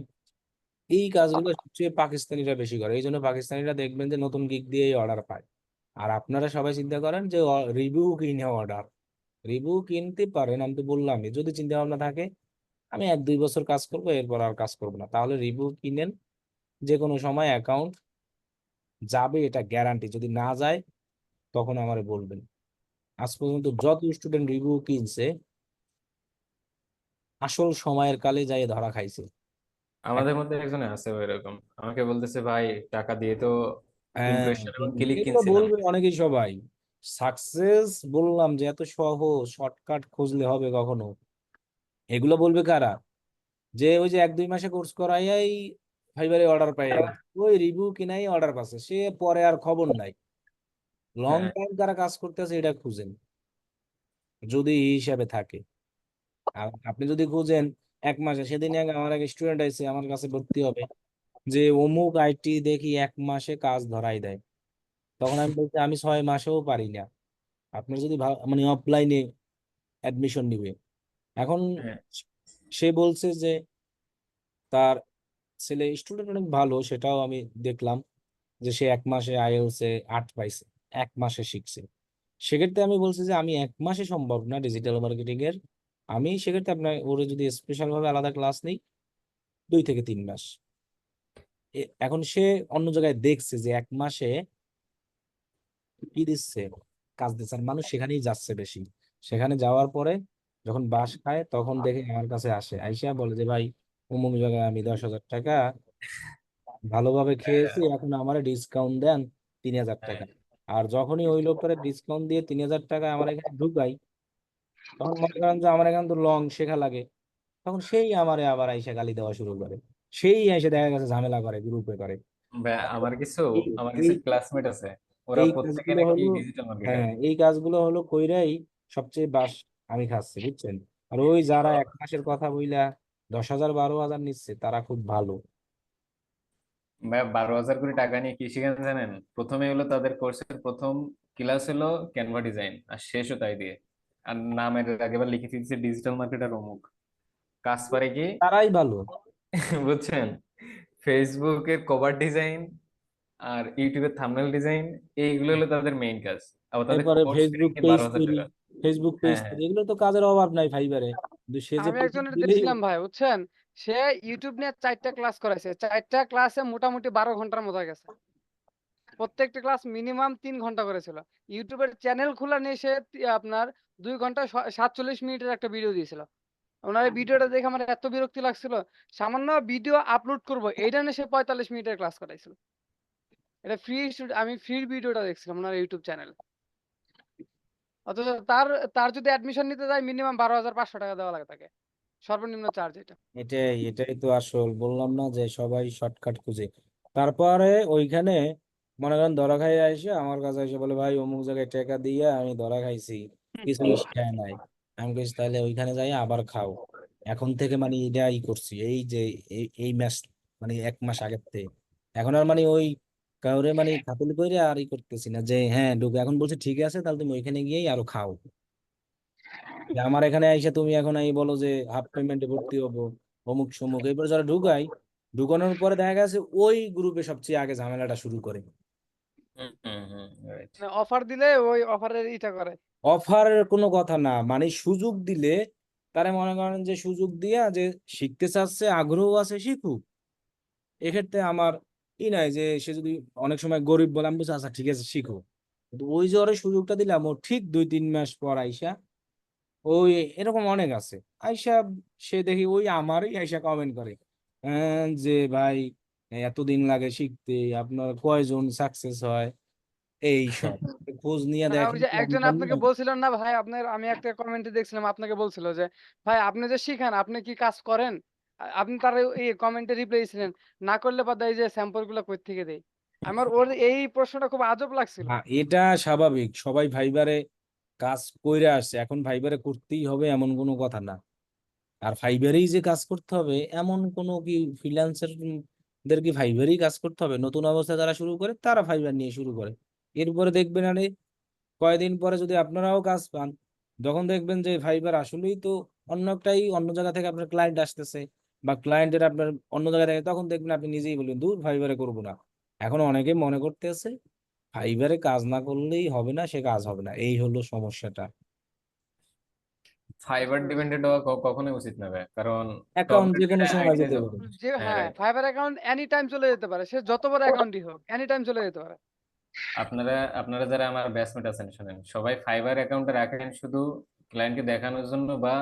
S2: এই কাজগুলো সবচেয়ে পাকিস্তানিরা বেশি করে, এই জন্য পাকিস্তানিরা দেখবেন যে নতুন গিগ দিয়ে অর্ডার পায়। আর আপনারা সবাই চিন্তা করেন যে রিভিউ কিনে অর্ডার, রিভিউ কিনতে পারেন, আমি তো বললামই, যদি চিন্তা ভাবনা থাকে আমি 1-2 বছর কাজ করবো এরপর আর কাজ করবো না, তাহলে রিভিউ কিনেন, যে কোনো সময় অ্যাকাউন্ট যাবে এটা গ্যারান্টি। যদি না যায় তখন আমারে বলবেন। আজ পর্যন্ত যত স্টুডেন্ট রিভিউ কিনছে আসল সময়ের কালে যাই ধরা খাইছে।
S5: আমাদের মধ্যে একজন আছে এরকম, আমাকে বলতেছে ভাই টাকা দিয়ে তো
S2: হ্যাঁ,
S5: ইমপ্রেশন এবং ক্লিক
S2: এগুলো
S5: কিনছিলাম।
S2: বলবে অনেকেই সবাই। সাকসেস বললাম যে এত সহজ শর্টকাট খুঁজলে হবে কখনো? এগুলো বলবে কারা? যে ওই যে 1-2 মাসে কোর্স করাইয়াই ফাইবারে অর্ডার পাই গেছে, ওই রিভিউ কিনাই অর্ডার পাচ্ছে, সে পরে আর খবর নাই। লং
S5: হ্যাঁ,
S2: টাইম যারা কাজ করতেছে এটা খুঁজেন, যদি এই হিসাবে থাকে। আর আপনি যদি খুঁজেন 1 মাসে, সেদিন আমার এক স্টুডেন্ট আছে আমার কাছে ভর্তি হবে, যে অমুক আইটি দেখি 1 মাসে কাজ ধরাই দেয়। তখন আমি বলছি আমি 6 মাসেও পারি না। আপনার যদি মানে অফলাইনে অ্যাডমিশন নিবে, এখন
S5: হ্যাঁ।
S2: সে বলছে যে তার ছেলে স্টুডেন্ট অনেক ভালো, সেটাও আমি দেখলাম, যে সে 1 মাসে আইএলটিএস 8 পাইছে, 1 মাসে শিখছে। সেক্ষেত্রে আমি বলছি যে আমি 1 মাসে সম্ভব না ডিজিটাল মার্কেটিং এর, আমি সেক্ষেত্রে আপনার ওরে যদি স্পেশাল ভাবে আলাদা ক্লাস নেই 2 থেকে 3 মাস। এখন সে অন্য জায়গায় দেখছে যে 1 মাসে কি দিচ্ছে, কাজ দিচ্ছে, আর মানুষ সেখানেই যাচ্ছে বেশি। সেখানে যাওয়ার পরে যখন বাস খায় তখন দেখে আমার কাছে আসে, আইসা বলে যে ভাই অমুক জায়গায় আমি 10,000 টাকা ভালোভাবে খেয়েছি, এখন আমার ডিসকাউন্ট দেন 3,000 টাকা। আর যখনই ওই লোকটারে ডিসকাউন্ট দিয়ে 3,000 টাকা আমার এখানে ঢুকাই, তখন মনে করেন যে আমার এখানে তো লং শেখা লাগে, তখন সেই আমারে আবার আইসা গালি দেওয়া শুরু করে, সেই এসে দেখা গেছে ঝামেলা করে, গ্রুপে করে।
S5: ভাই আমার কিছু
S2: এই
S5: আমার
S2: এই
S5: কিছু ক্লাসমেট আছে, ওরা
S2: এই
S5: প্রত্যেকে
S2: কাজগুলো
S5: নাকি
S2: হলো,
S5: ডিজিটাল মার্কেটার।
S2: হ্যাঁ এই কাজগুলো হলো কইরাই সবচেয়ে বাস আমি খাচ্ছি, বুঝছেন? আর ওই যারা 1 মাসের কথা বইলা 10,000 12,000 নিচ্ছে তারা খুব ভালো।
S5: ভাই 12,000 করে টাকা নিয়ে কি শিখেন জানেন? প্রথমে হলো তাদের কোর্সের প্রথম ক্লাস হলো ক্যানভা ডিজাইন, আর শেষও তাই দিয়ে। আর নামের আগেবার লিখে দিচ্ছে ডিজিটাল মার্কেটার অমুক। কাজ পারে কি
S2: তারাই ভালো।
S5: বুঝছেন? ফেসবুকের কভার ডিজাইন আর ইউটিউবের থাম্বনেল ডিজাইন, এইগুলো হলো তাদের মেইন কাজ। আবার তাদের
S2: এরপরে
S5: কোর্স ফি
S2: ফেসবুক
S5: কি
S2: পেজ
S5: 12,000
S2: তৈরি,
S5: টাকা।
S2: ফেসবুক পেজ
S5: হ্যাঁ হ্যাঁ।
S2: তৈরি, এগুলো তো কাজের অভাব নাই ফাইবারে, কিন্তু সে যে
S7: আমি
S2: প্রচুর
S7: একজনের
S2: দিলেই
S7: দেখছিলাম ভাই, বুঝছেন, সে ইউটিউব নিয়ে 4টা ক্লাস করাইছে, 4টা ক্লাসে মোটামুটি 12 ঘন্টার মতো গেছে। প্রত্যেকটা ক্লাস মিনিমাম 3 ঘন্টা করেছিল। ইউটিউবের চ্যানেল খোলা নিয়ে সে আপনার 2 ঘন্টা 47 মিনিটের একটা ভিডিও দিয়েছিল। ওনার এই ভিডিওটা দেখে আমার এত বিরক্তি লাগছিল, সামান্য ভিডিও আপলোড করব এইটা নিয়ে সে 45 মিনিটের ক্লাস করাইছিল। এটা ফ্রি, আমি ফ্রি ভিডিওটা দেখছিলাম ওনার ইউটিউব চ্যানেলে। অথচ তার তার যদি অ্যাডমিশন নিতে যায় মিনিমাম 12,500 টাকা দেওয়া লাগে তাকে, সর্বনিম্ন চার্জ এটা।
S2: এটাই তো আসল, বললাম না যে সবাই শর্টকাট খুঁজে। তারপরে ওইখানে মনে করেন ধরা খাই এসে আমার কাছে এসে বলে ভাই অমুক জায়গায় টাকা দিয়ে আমি ধরা খাইছি, কিছুই শিখায় নাই। আমি বলছি তাহলে ওইখানে যাই আবার খাও। এখন থেকে মানে এটাই করছি, এই যে এই ম্যাচ মানে 1 মাস আগের থেকে এখন আর মানে ওই কাউরে মানে খাতির করে আর করতেছি না যে হ্যাঁ ঢুকে। এখন বলছে ঠিক আছে তাহলে তুমি ওইখানে গিয়েই আরো খাও। যে আমার এখানে এসে তুমি এখন এই বলো যে হাফ পেমেন্টে ভর্তি হবো অমুক সমুক, এরপরে যারা ঢুকানোর পরে দেখা গেছে ওই গ্রুপে সবচেয়ে আগে ঝামেলাটা শুরু করে।
S5: রাইট।
S7: মানে অফার দিলে ওই অফারের ইটা করে।
S2: অফারের কোনো কথা না, মানে সুযোগ দিলে তারা মনে করেন যে সুযোগ দিয়া যে শিখতে চাচ্ছে আগ্রহ আছে শিখুক। এক্ষেত্রে আমার নাই যে সে যদি অনেক সময় গরিব বলে আমি বলছি আচ্ছা ঠিক আছে শিখো, কিন্তু ওই যে ওর সুযোগটা দিলাম ও ঠিক 2-3 মাস পর আইসা ওই এরকম অনেক আছে আইসা, সে দেখি ওই আমারই আইসা কমেন্ট করে যে ভাই এতদিন লাগে শিখতে, আপনার কয়জন সাকসেস হয় এই সব খোঁজ নিয়ে
S7: না, ওই
S2: দেখেন
S7: যে
S2: তো
S7: একজন
S2: আমি
S7: আপনাকে বলছিলেন না ভাই, আপনার আমি একটা কমেন্টে দেখছিলাম আপনাকে বলছিল যে ভাই আপনি যে শিখান আপনি কি কাজ করেন? আপনি তার এই কমেন্টে রিপ্লাই দিয়েছিলেন, না করলে বাদ এই যে স্যাম্পল গুলো কই থেকে দেই। আমার ওর এই প্রশ্নটা খুব আজব লাগছিল।
S2: এটা স্বাভাবিক, সবাই ফাইবারে কাজ কইরা আসছে, এখন ফাইবারে করতেই হবে এমন কোনো কথা না। আর ফাইবারেই যে কাজ করতে হবে এমন কোনো কি ফ্রিল্যান্সার দের কি ফাইবারেই কাজ করতে হবে? নতুন অবস্থায় যারা শুরু করে তারা ফাইবার নিয়ে শুরু করে, এরপরে দেখবেন আরে কয়দিন পরে যদি আপনারাও কাজ পান যখন দেখবেন যে ফাইবার আসলেই তো অন্য জায়গা থেকে আপনার ক্লায়েন্ট আসতেছে বা ক্লায়েন্টের আপনার অন্য জায়গা থেকে, তখন দেখবেন আপনি নিজেই বলবেন দূর ফাইবারে করবো না। এখন অনেকে মনে করতেছে ফাইবারে কাজ না করলেই হবে না, সে কাজ হবে না, এই হলো সমস্যাটা।
S5: ফাইবার
S7: বুঝতে পেরেছি।
S5: ডিপেন্ডেন্ট হওয়া কখনোই উচিত না ভাই, কারণ টপ
S2: অ্যাকাউন্ট যে কোনো
S5: রেটেড
S2: সময়
S5: আইডিয়া
S2: যেতে পারে।
S7: যে
S5: হ্যাঁ
S7: হ্যাঁ,
S5: right।
S7: Fibre account any time চলে যেতে পারে, সে যত বড় অ্যাকাউন্টই হোক এনি টাইম চলে যেতে পারে।
S5: আপনারা আপনারা যারা আমার ব্যাচমেট আছেন শুনেন, সবাই ফাইবার অ্যাকাউন্টে রাখেন শুধু ক্লায়েন্টকে দেখানোর জন্য বা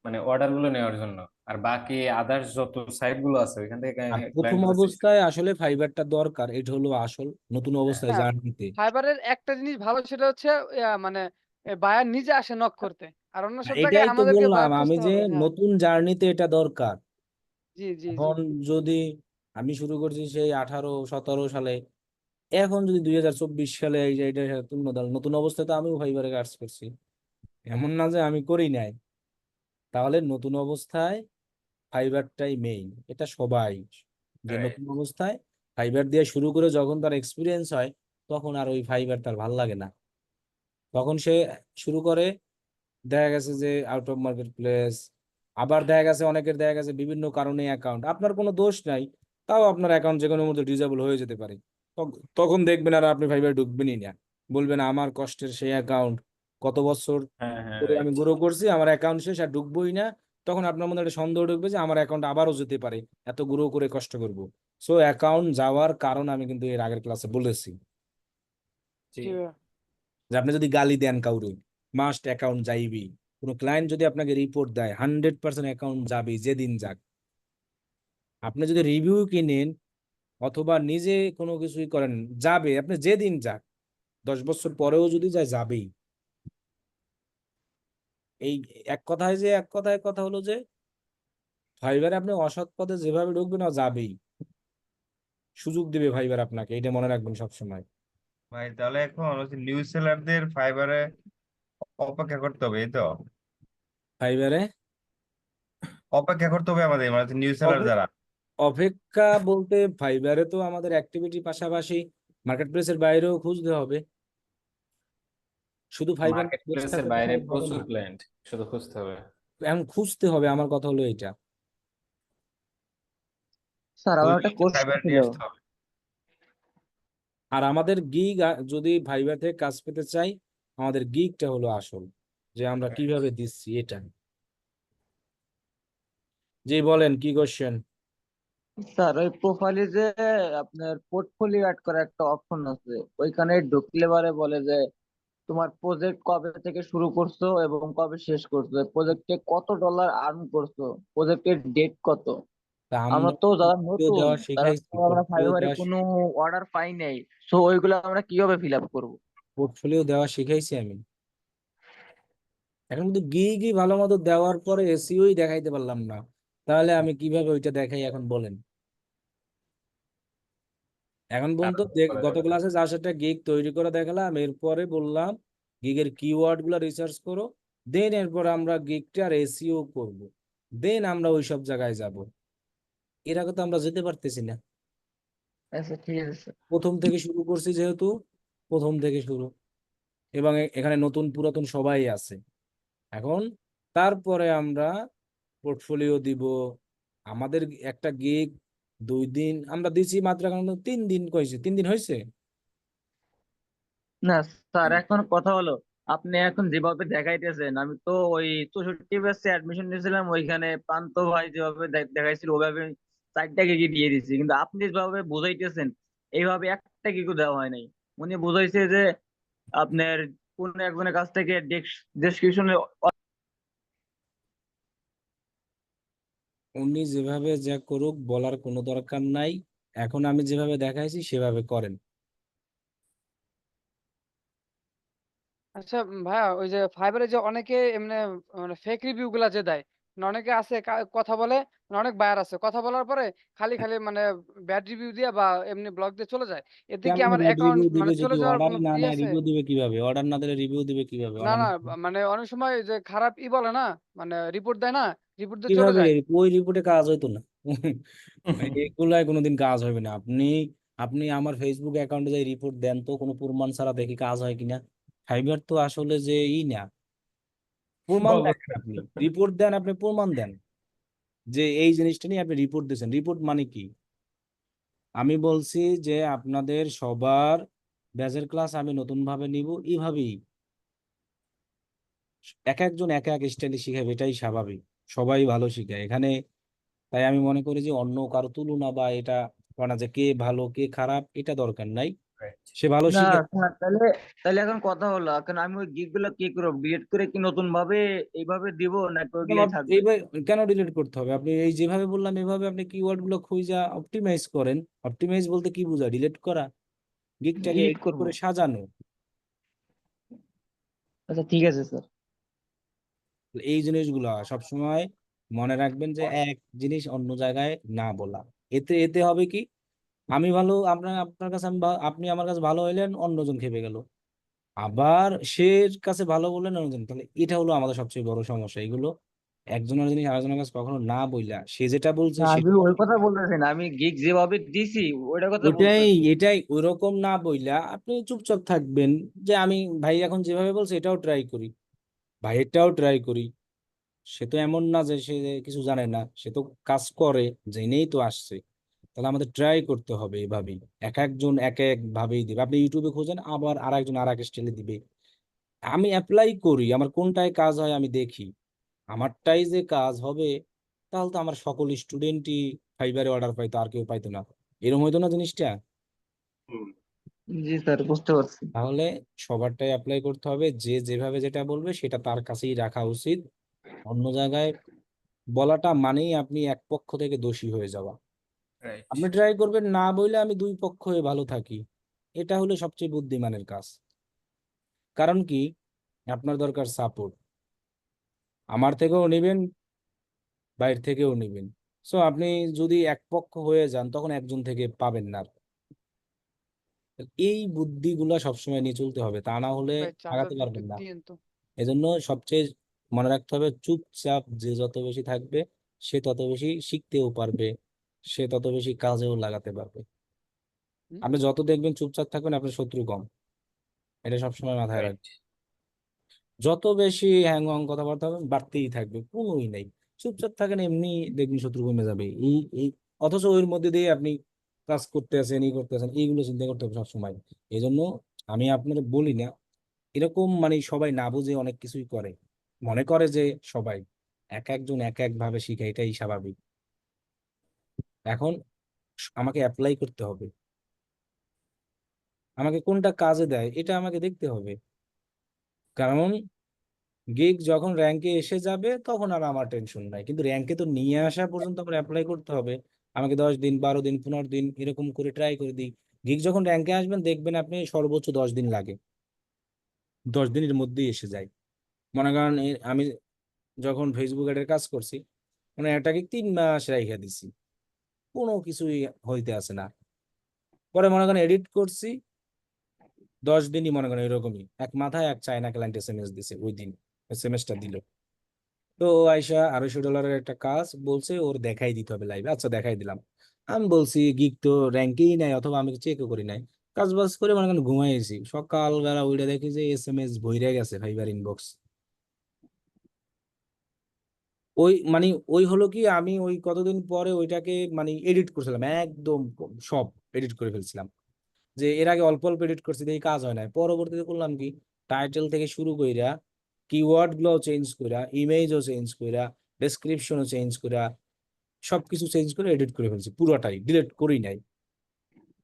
S5: মানে অর্ডার গুলো নেওয়ার জন্য। আর বাকি আদার্স যত সাইট গুলো আছে ওইখান থেকে
S2: আর প্রথম
S5: ক্লায়েন্ট রেজিস্ট্রেশন।
S2: অবস্থায় আসলে ফাইবারটা দরকার, এটা হলো আসল নতুন অবস্থায়
S7: হ্যাঁ,
S2: জার্নিতে।
S7: ফাইবারের একটা জিনিস ভালো, সেটা হচ্ছে মানে বায়ার নিজে আসে নক করতে, আর অন্য সব জায়গায়
S2: এটাই তো
S7: আমাদেরকে
S2: বললাম
S7: বায়ার
S2: আমি
S7: খুঁজতে
S2: যে
S7: হবে। হ্যাঁ,
S2: নতুন জার্নিতে এটা দরকার।
S7: জি জি জি।
S2: এখন যদি আমি শুরু করছি সেই 18-17 সালে, এখন যদি 2024 সালে এই যে এটা নতুন অবস্থায় তো আমিও ফাইবারে কাজ করছি, এমন না যে আমি করি নাই। তাহলে নতুন অবস্থায় ফাইবারটাই মেইন, এটা সবাই যে
S5: রাইট।
S2: নতুন অবস্থায় ফাইবার দিয়ে শুরু করে যখন তার এক্সপিরিয়েন্স হয় তখন আর ওই ফাইবার তার ভাল লাগে না, তখন সে শুরু করে দেখা গেছে যে আউট অফ মার্কেট প্লেস। আবার দেখা গেছে অনেকের দেখা গেছে বিভিন্ন কারণে অ্যাকাউন্ট আপনার কোনো দোষ নাই, তাও আপনার অ্যাকাউন্ট যে কোনো মধ্যে ডিজেবল হয়ে যেতে পারে। তখন দেখবেন আর আপনি ফাইবার ঢুকবেনই না, বলবেন আমার কষ্টের সেই অ্যাকাউন্ট কত বছর
S5: হ্যাঁ হ্যাঁ
S2: করে আমি
S5: রাইট।
S2: গ্রো করছি, আমার অ্যাকাউন্ট শেষ আর ঢুকবোই না। তখন আপনার মধ্যে একটা সন্দেহ ঢুকবে যে আমার অ্যাকাউন্ট আবারও যেতে পারে, এত গ্রো করে কষ্ট করব। সো অ্যাকাউন্ট যাওয়ার কারণ আমি কিন্তু এর আগের ক্লাসে বলেছি
S5: জি।
S7: জি ভাইয়া।
S2: যে আপনি যদি গালি দেন কাউরে মাস্ট অ্যাকাউন্ট যাইবি। কোনো ক্লায়েন্ট যদি আপনাকে রিপোর্ট দেয় 100% অ্যাকাউন্ট যাবে যেদিন যাক। আপনি যদি রিভিউ কিনেন অথবা নিজে কোনো কিছুই করেন যাবে, আপনি যেদিন যাক 10 বছর পরেও যদি যায় যাবেই। এই এক কথায় কথা হলো যে ফাইবারে আপনি অসৎ পথে যেভাবে ঢুকবেন না যাবেই, সুযোগ দিবে ফাইবার আপনাকে, এটা মনে রাখবেন সবসময়।
S8: ভাই তাহলে এখন হচ্ছে নিউজ সেলারদের ফাইবারে অপেক্ষা করতে হবে, এই তো?
S2: ফাইবারে
S8: অপেক্ষা করতে হবে আমাদের, মানে নিউজ সেলার
S2: অপে-
S8: যারা।
S2: অপেক্ষা বলতে ফাইবারে তো আমাদের অ্যাক্টিভিটি পাশাপাশি মার্কেট প্লেসের বাইরেও খুঁজতে হবে, শুধু ফাইবার
S5: মার্কেট
S2: বসে
S5: প্লেসের
S2: থাকলে তো
S5: বাইরে
S2: সব হবে
S5: প্রচুর
S2: না।
S5: ক্লায়েন্ট, শুধু খুঁজতে হবে।
S2: এখন খুঁজতে হবে, আমার কথা হলো এটা।
S3: স্যার
S8: ওই
S3: আমার একটা
S8: ফাইবার
S3: কোশ্চেন ছিল।
S8: নিয়ে আসতে হবে।
S2: আর আমাদের গিগ যদি ফাইবার থেকে কাজ পেতে চাই, আমাদের গিগটা হলো আসল, যে আমরা কিভাবে দিচ্ছি এটা। জি বলেন কি কোশ্চেন?
S3: স্যার ওই প্রোফাইলে যে আপনার পোর্টফোলিও অ্যাড করার একটা অপশন আছে, ওইখানে ঢুকলে পারে বলে যে তোমার প্রজেক্ট কবে থেকে শুরু করছো এবং কবে শেষ করছো, প্রজেক্টে কত ডলার আর্ন করছো, প্রজেক্টের ডেট কত।
S2: তা
S3: আমরা
S2: আমরা
S3: তো যারা
S2: পোর্টফোলিও
S3: নতুন,
S2: দেওয়া
S3: তারা
S2: শিখাইছি,
S3: তো আমরা ফাইবারে
S2: দেওয়া
S3: কোনো অর্ডার পাই নাই, তো ওইগুলো আমরা কিভাবে ফিল আপ করবো?
S2: পোর্টফোলিও দেওয়া শিখাইছি আমি। এখন কিন্তু গিগই ভালো মতো দেওয়ার পরে এসইওই দেখাইতে পারলাম না, তাহলে আমি কিভাবে ওইটা দেখাই এখন বলেন? এখন পর্যন্ত গত ক্লাসে যার সাথে গিগ তৈরি করে দেখালাম, এরপরে বললাম গিগের কিওয়ার্ড গুলা রিসার্চ করো, দেন এরপর আমরা গিগটার এসইও করব, দেন আমরা ওই সব জায়গায় যাব। এর আগে তো আমরা যেতে পারতেছি না।
S3: আচ্ছা ঠিক আছে স্যার।
S2: প্রথম থেকে শুরু করছি যেহেতু, প্রথম থেকে শুরু, এবং এখানে নতুন পুরাতন সবাই আছে। এখন তারপরে আমরা পোর্টফোলিও দিব। আমাদের একটা গিগ 2 দিন আমরা দিছি মাত্র, এখন 3 দিন কইছি, 3 দিন হয়েছে।
S3: না স্যার, এখন কথা হলো আপনি এখন যেভাবে দেখাইতেছেন, আমি তো ওই 64 ব্যাচে অ্যাডমিশন নিয়েছিলাম, ওইখানে প্রান্ত ভাই যেভাবে দেখাইছিল ওইভাবে 4টা গিগি দিয়ে দিছি, কিন্তু আপনি যেভাবে বুঝাইতেছেন এইভাবে একটা গিগও দেওয়া হয় নাই। উনি বুঝাইছে যে আপনার কোন একজনের কাছ থেকে ডেসক্রিপশনে।
S2: উনি যেভাবে যা করুক বলার কোনো দরকার নাই, এখন আমি যেভাবে দেখাইছি সেভাবে করেন।
S7: আচ্ছা ভাইয়া, ওই যে ফাইবারে যে অনেকে এমনি মানে ফেক রিভিউ গুলা যে দেয়, মানে অনেকে আছে কথা বলে, মানে অনেক বায়ার আছে কথা বলার পরে খালি খালি মানে ব্যাড রিভিউ দিয়ে বা এমনি ব্লগ দিয়ে চলে যায়, এতে কি
S2: কেমন
S7: আমার
S2: ব্যাড
S7: অ্যাকাউন্ট
S2: রিভিউ দিবে
S7: মানে চলে
S2: যদি
S7: যাওয়ার
S2: অর্ডারই
S7: কোনো
S2: না
S7: ই
S2: নেয়?
S7: আছে?
S2: রিভিউ দিবে কিভাবে? অর্ডার না দিলে রিভিউ দিবে কিভাবে?
S7: না
S2: অর্ডার
S7: না, মানে অনেক সময় যে খারাপ বলে না, মানে রিপোর্ট দেয় না, রিপোর্ট দিয়ে চলে
S2: কিভাবে?
S7: যায়।
S2: ওই রিপোর্টে কাজ হইতো না। এগুলাই কোনোদিন কাজ হবে না। আপনি আপনি আমার ফেসবুক অ্যাকাউন্টে যাই রিপোর্ট দেন তো, কোনো প্রমাণ ছাড়া দেখি কাজ হয় কিনা। ফাইবার তো আসলে যে না, প্রমাণ
S8: বলো।
S2: দেখেন, আপনি রিপোর্ট দেন, আপনি প্রমাণ দেন যে এই জিনিসটা নিয়ে আপনি রিপোর্ট দিয়েছেন। রিপোর্ট মানে কি? আমি বলছি যে আপনাদের সবার ব্যাচের ক্লাস আমি নতুন ভাবে নিব, এইভাবেই এক একজন এক এক স্টাইলে শিখাবে, এটাই স্বাভাবিক। সবাই ভালো শিখায় এখানে। তাই আমি মনে করি যে অন্য কারো তুলনা বা এটা করা, যে কে ভালো কে খারাপ এটা দরকার নাই, সে ভালো
S3: না
S2: শিখে।
S3: স্যার, তাহলে তাহলে এখন কথা হলো, এখন আমি ওই গিগ গুলো কি করবো, ডিলিট করে কি নতুন ভাবে এইভাবে দিব নাকি ওইগুলাই থাকবে?
S2: এইভাবে কেন ডিলিট করতে হবে? আপনি এই যেভাবে বললাম এভাবে আপনি কিওয়ার্ড গুলো খুঁজে অপটিমাইজ করেন। অপটিমাইজ বলতে কি বোঝায়? ডিলিট করা, গিগটাকে
S3: ডিলিট
S2: এডিট
S3: করবো।
S2: করে সাজানো।
S3: আচ্ছা ঠিক আছে স্যার।
S2: এই জিনিসগুলো সবসময় মনে রাখবেন, যে এক জিনিস অন্য জায়গায় না বলা। এতে এতে হবে কি, আমি ভালো, আপনার আপনার কাছে আমি আপনি আমার কাছে ভালো হইলেন, অন্যজন খেপে গেল, আবার সে কাছে ভালো বললেন অন্যজন। তাহলে এটা হলো আমাদের সবচেয়ে বড় সমস্যা। এগুলো একজনের জিনিস আরেকজনের কাছে কখনো না বইলা, সে যেটা বলছে
S3: না,
S2: সে,
S3: আমি ওই কথা বলতেছি না, আমি গিগ যেভাবে দিছি ওইটার কথা
S2: ওইটাই
S3: বলতেছি।
S2: এটাই ওইরকম না বইলা আপনি চুপচাপ থাকবেন, যে আমি ভাই এখন যেভাবে বলছে এটাও ট্রাই করি, ভাই এটাও ট্রাই করি। সে তো এমন না যে সে কিছু জানে না, সে তো কাজ করে, জেনেই তো আসছে। তাহলে আমাদের ট্রাই করতে হবে এভাবেই। এক একজন এক এক ভাবেই দিবে। আপনি ইউটিউবে খোঁজেন, আবার আর একজন আর এক স্টাইলে দিবে। আমি অ্যাপ্লাই করি, আমার কোনটায় কাজ হয় আমি দেখি, আমারটাই যে কাজ হবে, তাহলে তো আমার সকল স্টুডেন্টই ফাইবারে অর্ডার পাইতো, আর কেউ পাইতো না। এরকম হইতো না জিনিসটা?
S3: জি স্যার, বুঝতে পারছি।
S2: তাহলে সবারটাই অ্যাপ্লাই করতে হবে, যে যেভাবে যেটা বলবে সেটা তার কাছেই রাখা উচিত। অন্য জায়গায় বলাটা মানেই আপনি এক পক্ষ থেকে দোষী হয়ে যাওয়া।
S5: রাইট।
S2: আপনি ট্রাই করবেন না বইলে আমি দুই পক্ষ হয়ে ভালো থাকি, এটা হলো সবচেয়ে বুদ্ধিমানের কাজ। কারণ কি, আপনার দরকার সাপোর্ট, আমার থেকেও নেবেন, বাইরে থেকেও নেবেন। সো আপনি যদি এক পক্ষ হয়ে যান তখন একজন থেকে পাবেন না। এই বুদ্ধিগুলা সবসময় নিয়ে চলতে হবে, তা না হলে
S7: ভাই
S2: আগাতে
S7: চার্জারটা একটু
S2: পারবেন না।
S7: দিন তো।
S2: এজন্য সবচেয়ে মনে রাখতে হবে, চুপচাপ যে যত বেশি থাকবে সে তত বেশি শিখতেও পারবে, সে তত বেশি কাজেও লাগাতে পারবে।
S7: হুম?
S2: আপনি যত দেখবেন চুপচাপ থাকবেন, আপনার শত্রু কম, এটা সবসময় মাথায়
S5: রাইট।
S2: রাখবেন। যত বেশি হ্যাং অং কথাবার্তা হবে বাড়তেই থাকবে, কোনোই নাই। চুপচাপ থাকেন, এমনি দেখবেন শত্রু কমে যাবে। এই এই অথচ ওর মধ্যে দিয়ে আপনি কাজ করতে আছেন ই করতে আছেন, এইগুলো চিন্তা করতে হবে সবসময়। এই জন্য আমি আপনাদের বলি না এরকম, মানে সবাই না বুঝে অনেক কিছুই করে, মনে করে যে সবাই এক একজন এক এক ভাবে শিখে, এটাই স্বাভাবিক। এখন আমাকে অ্যাপ্লাই করতে হবে, আমাকে কোনটা কাজে দেয় এটা আমাকে দেখতে হবে। কারণ গিগ যখন র্যাঙ্কে এসে যাবে তখন আর আমার টেনশন নাই, কিন্তু র্যাঙ্কে তো নিয়ে আসা পর্যন্ত আমার অ্যাপ্লাই করতে হবে। আমাকে 10 দিন 12 দিন 15 দিন এরকম করে ট্রাই করে দিই। গিগ যখন র্যাঙ্কে আসবেন দেখবেন আপনি সর্বোচ্চ 10 দিন লাগে, 10 দিনের মধ্যেই এসে যায়। মনে করেন আমি যখন ফেসবুক অ্যাডের কাজ করছি, মানে এটাকে 3 মাস রাইখা দিছি, কোনো কিছুই হইতে আসে না। পরে মনে করেন এডিট করছি, 10 দিনই মনে করেন এরকমই এক মাথায় এক চায়না ক্লায়েন্ট এসএমএস দিছে, ওই দিন এসএমএসটা দিল। তো ও আইসা $250 একটা কাজ বলছে ওর দেখাই দিতে হবে লাইভে, আচ্ছা দেখাই দিলাম। আমি বলছি গিগ তো র্যাঙ্কেই নাই, অথবা আমি চেকও করি নাই, কাজ বাজ করে মনে করেন ঘুমাইছি, সকালবেলা ওইটা দেখি যে এসএমএস ভইরা গেছে ফাইবার ইনবক্স। ওই মানে ওই হলো কি, আমি ওই কতদিন পরে ওইটাকে মানে এডিট করছিলাম একদম, সব এডিট করে ফেলছিলাম। যে এর আগে অল্প অল্প এডিট করছি এই কাজ হয় না, পরবর্তীতে করলাম কি, টাইটেল থেকে শুরু কইরা কিওয়ার্ড গুলো চেঞ্জ কইরা, ইমেজও চেঞ্জ কইরা, ডেসক্রিপশনও চেঞ্জ কইরা, সবকিছু চেঞ্জ করে এডিট করে ফেলছি, পুরোটাই ডিলিট করি নাই।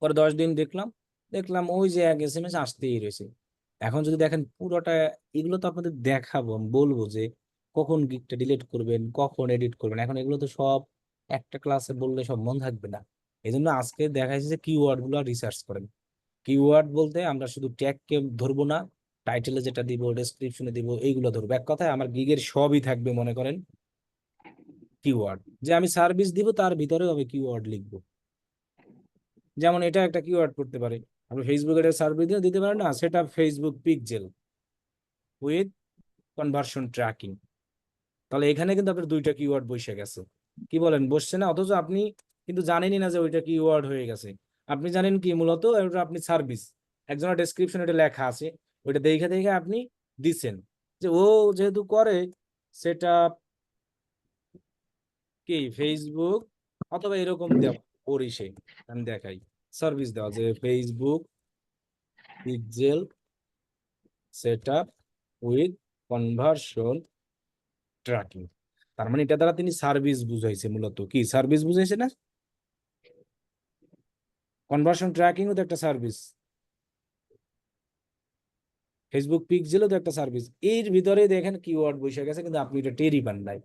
S2: পরে 10 দিন দেখলাম, দেখলাম ওই যে এক এসএমএস আসতেই রয়েছে। এখন যদি দেখেন পুরোটা, এগুলো তো আপনাদের দেখাবো, আমি বলবো যে কখন গিকটা ডিলিট করবেন, কখন এডিট করবেন, এখন এগুলো তো সব একটা ক্লাসে বললে সব মন থাকবে না। এই জন্য আজকে দেখাইছে যে কিওয়ার্ড গুলো রিসার্চ করেন। কিওয়ার্ড বলতে আমরা শুধু ট্যাগকে ধরবো না, টাইটেলে যেটা দিব, ডেসক্রিপশনে দিব, এইগুলো ধরবো। এক কথায় আমার গিগের সবই থাকবে মনে করেন কিওয়ার্ড। যে আমি সার্ভিস দিব তার ভিতরেও আমি কিওয়ার্ড লিখবো। যেমন এটা একটা কিওয়ার্ড করতে পারে, আপনি ফেসবুকের সার্ভিস দিয়ে দিতে পারেন না, সেটা Facebook pixel with conversion tracking. তাহলে এখানে কিন্তু আপনার 2টা কিওয়ার্ড বসে গেছে। কি বলেন, বসছে না? অথচ আপনি কিন্তু জানেনই না যে ওইটা কিওয়ার্ড হয়ে গেছে। আপনি জানেন কি মূলত ওটা আপনি সার্ভিস, একজনের ডেসক্রিপশন এটা লেখা আছে, ওইটা দেখে দেখে আপনি দিচ্ছেন যে ও যেহেতু করে সেটা কি ফেসবুক অথবা এরকম দেওয়া পরিষে, আমি দেখাই সার্ভিস দেওয়া যে Facebook pixel setup with conversion tracking. তার মানে এটা দ্বারা তিনি সার্ভিস বুঝাইছে, মূলত কি সার্ভিস বুঝাইছে না? কনভার্সন ট্র্যাকিংও তো একটা সার্ভিস, ফেসবুক পিক্সেলও তো একটা সার্ভিস। এর ভিতরে দেখেন কিওয়ার্ড বসে গেছে, কিন্তু আপনি এটা টেরই পান নাই।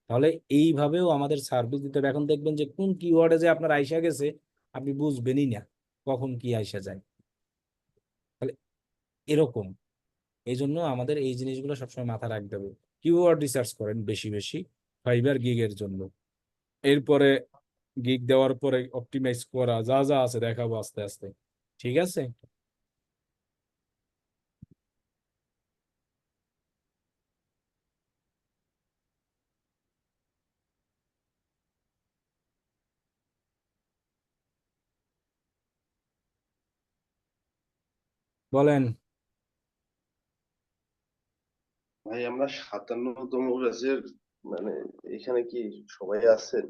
S2: তাহলে এইভাবেও আমাদের সার্ভিস দিতে হবে। এখন দেখবেন যে কোন কিওয়ার্ডে যে আপনার আইসা গেছে আপনি বুঝবেনই না কখন কি আইসা যায়। তাহলে এরকম, এই জন্য আমাদের এই জিনিসগুলো সবসময় মাথায় রাখতে হবে। কিওয়ার্ড রিসার্চ করেন বেশি বেশি ফাইবার গিগের জন্য। এরপরে গিগ দেওয়ার পরে অপটিমাইজ করা যা যা আছে দেখাবো আস্তে আস্তে। ঠিক আছে? বলেন।
S9: ভাই আমরা 57তম ব্যাচের, মানে এখানে কি সবাই আছেন?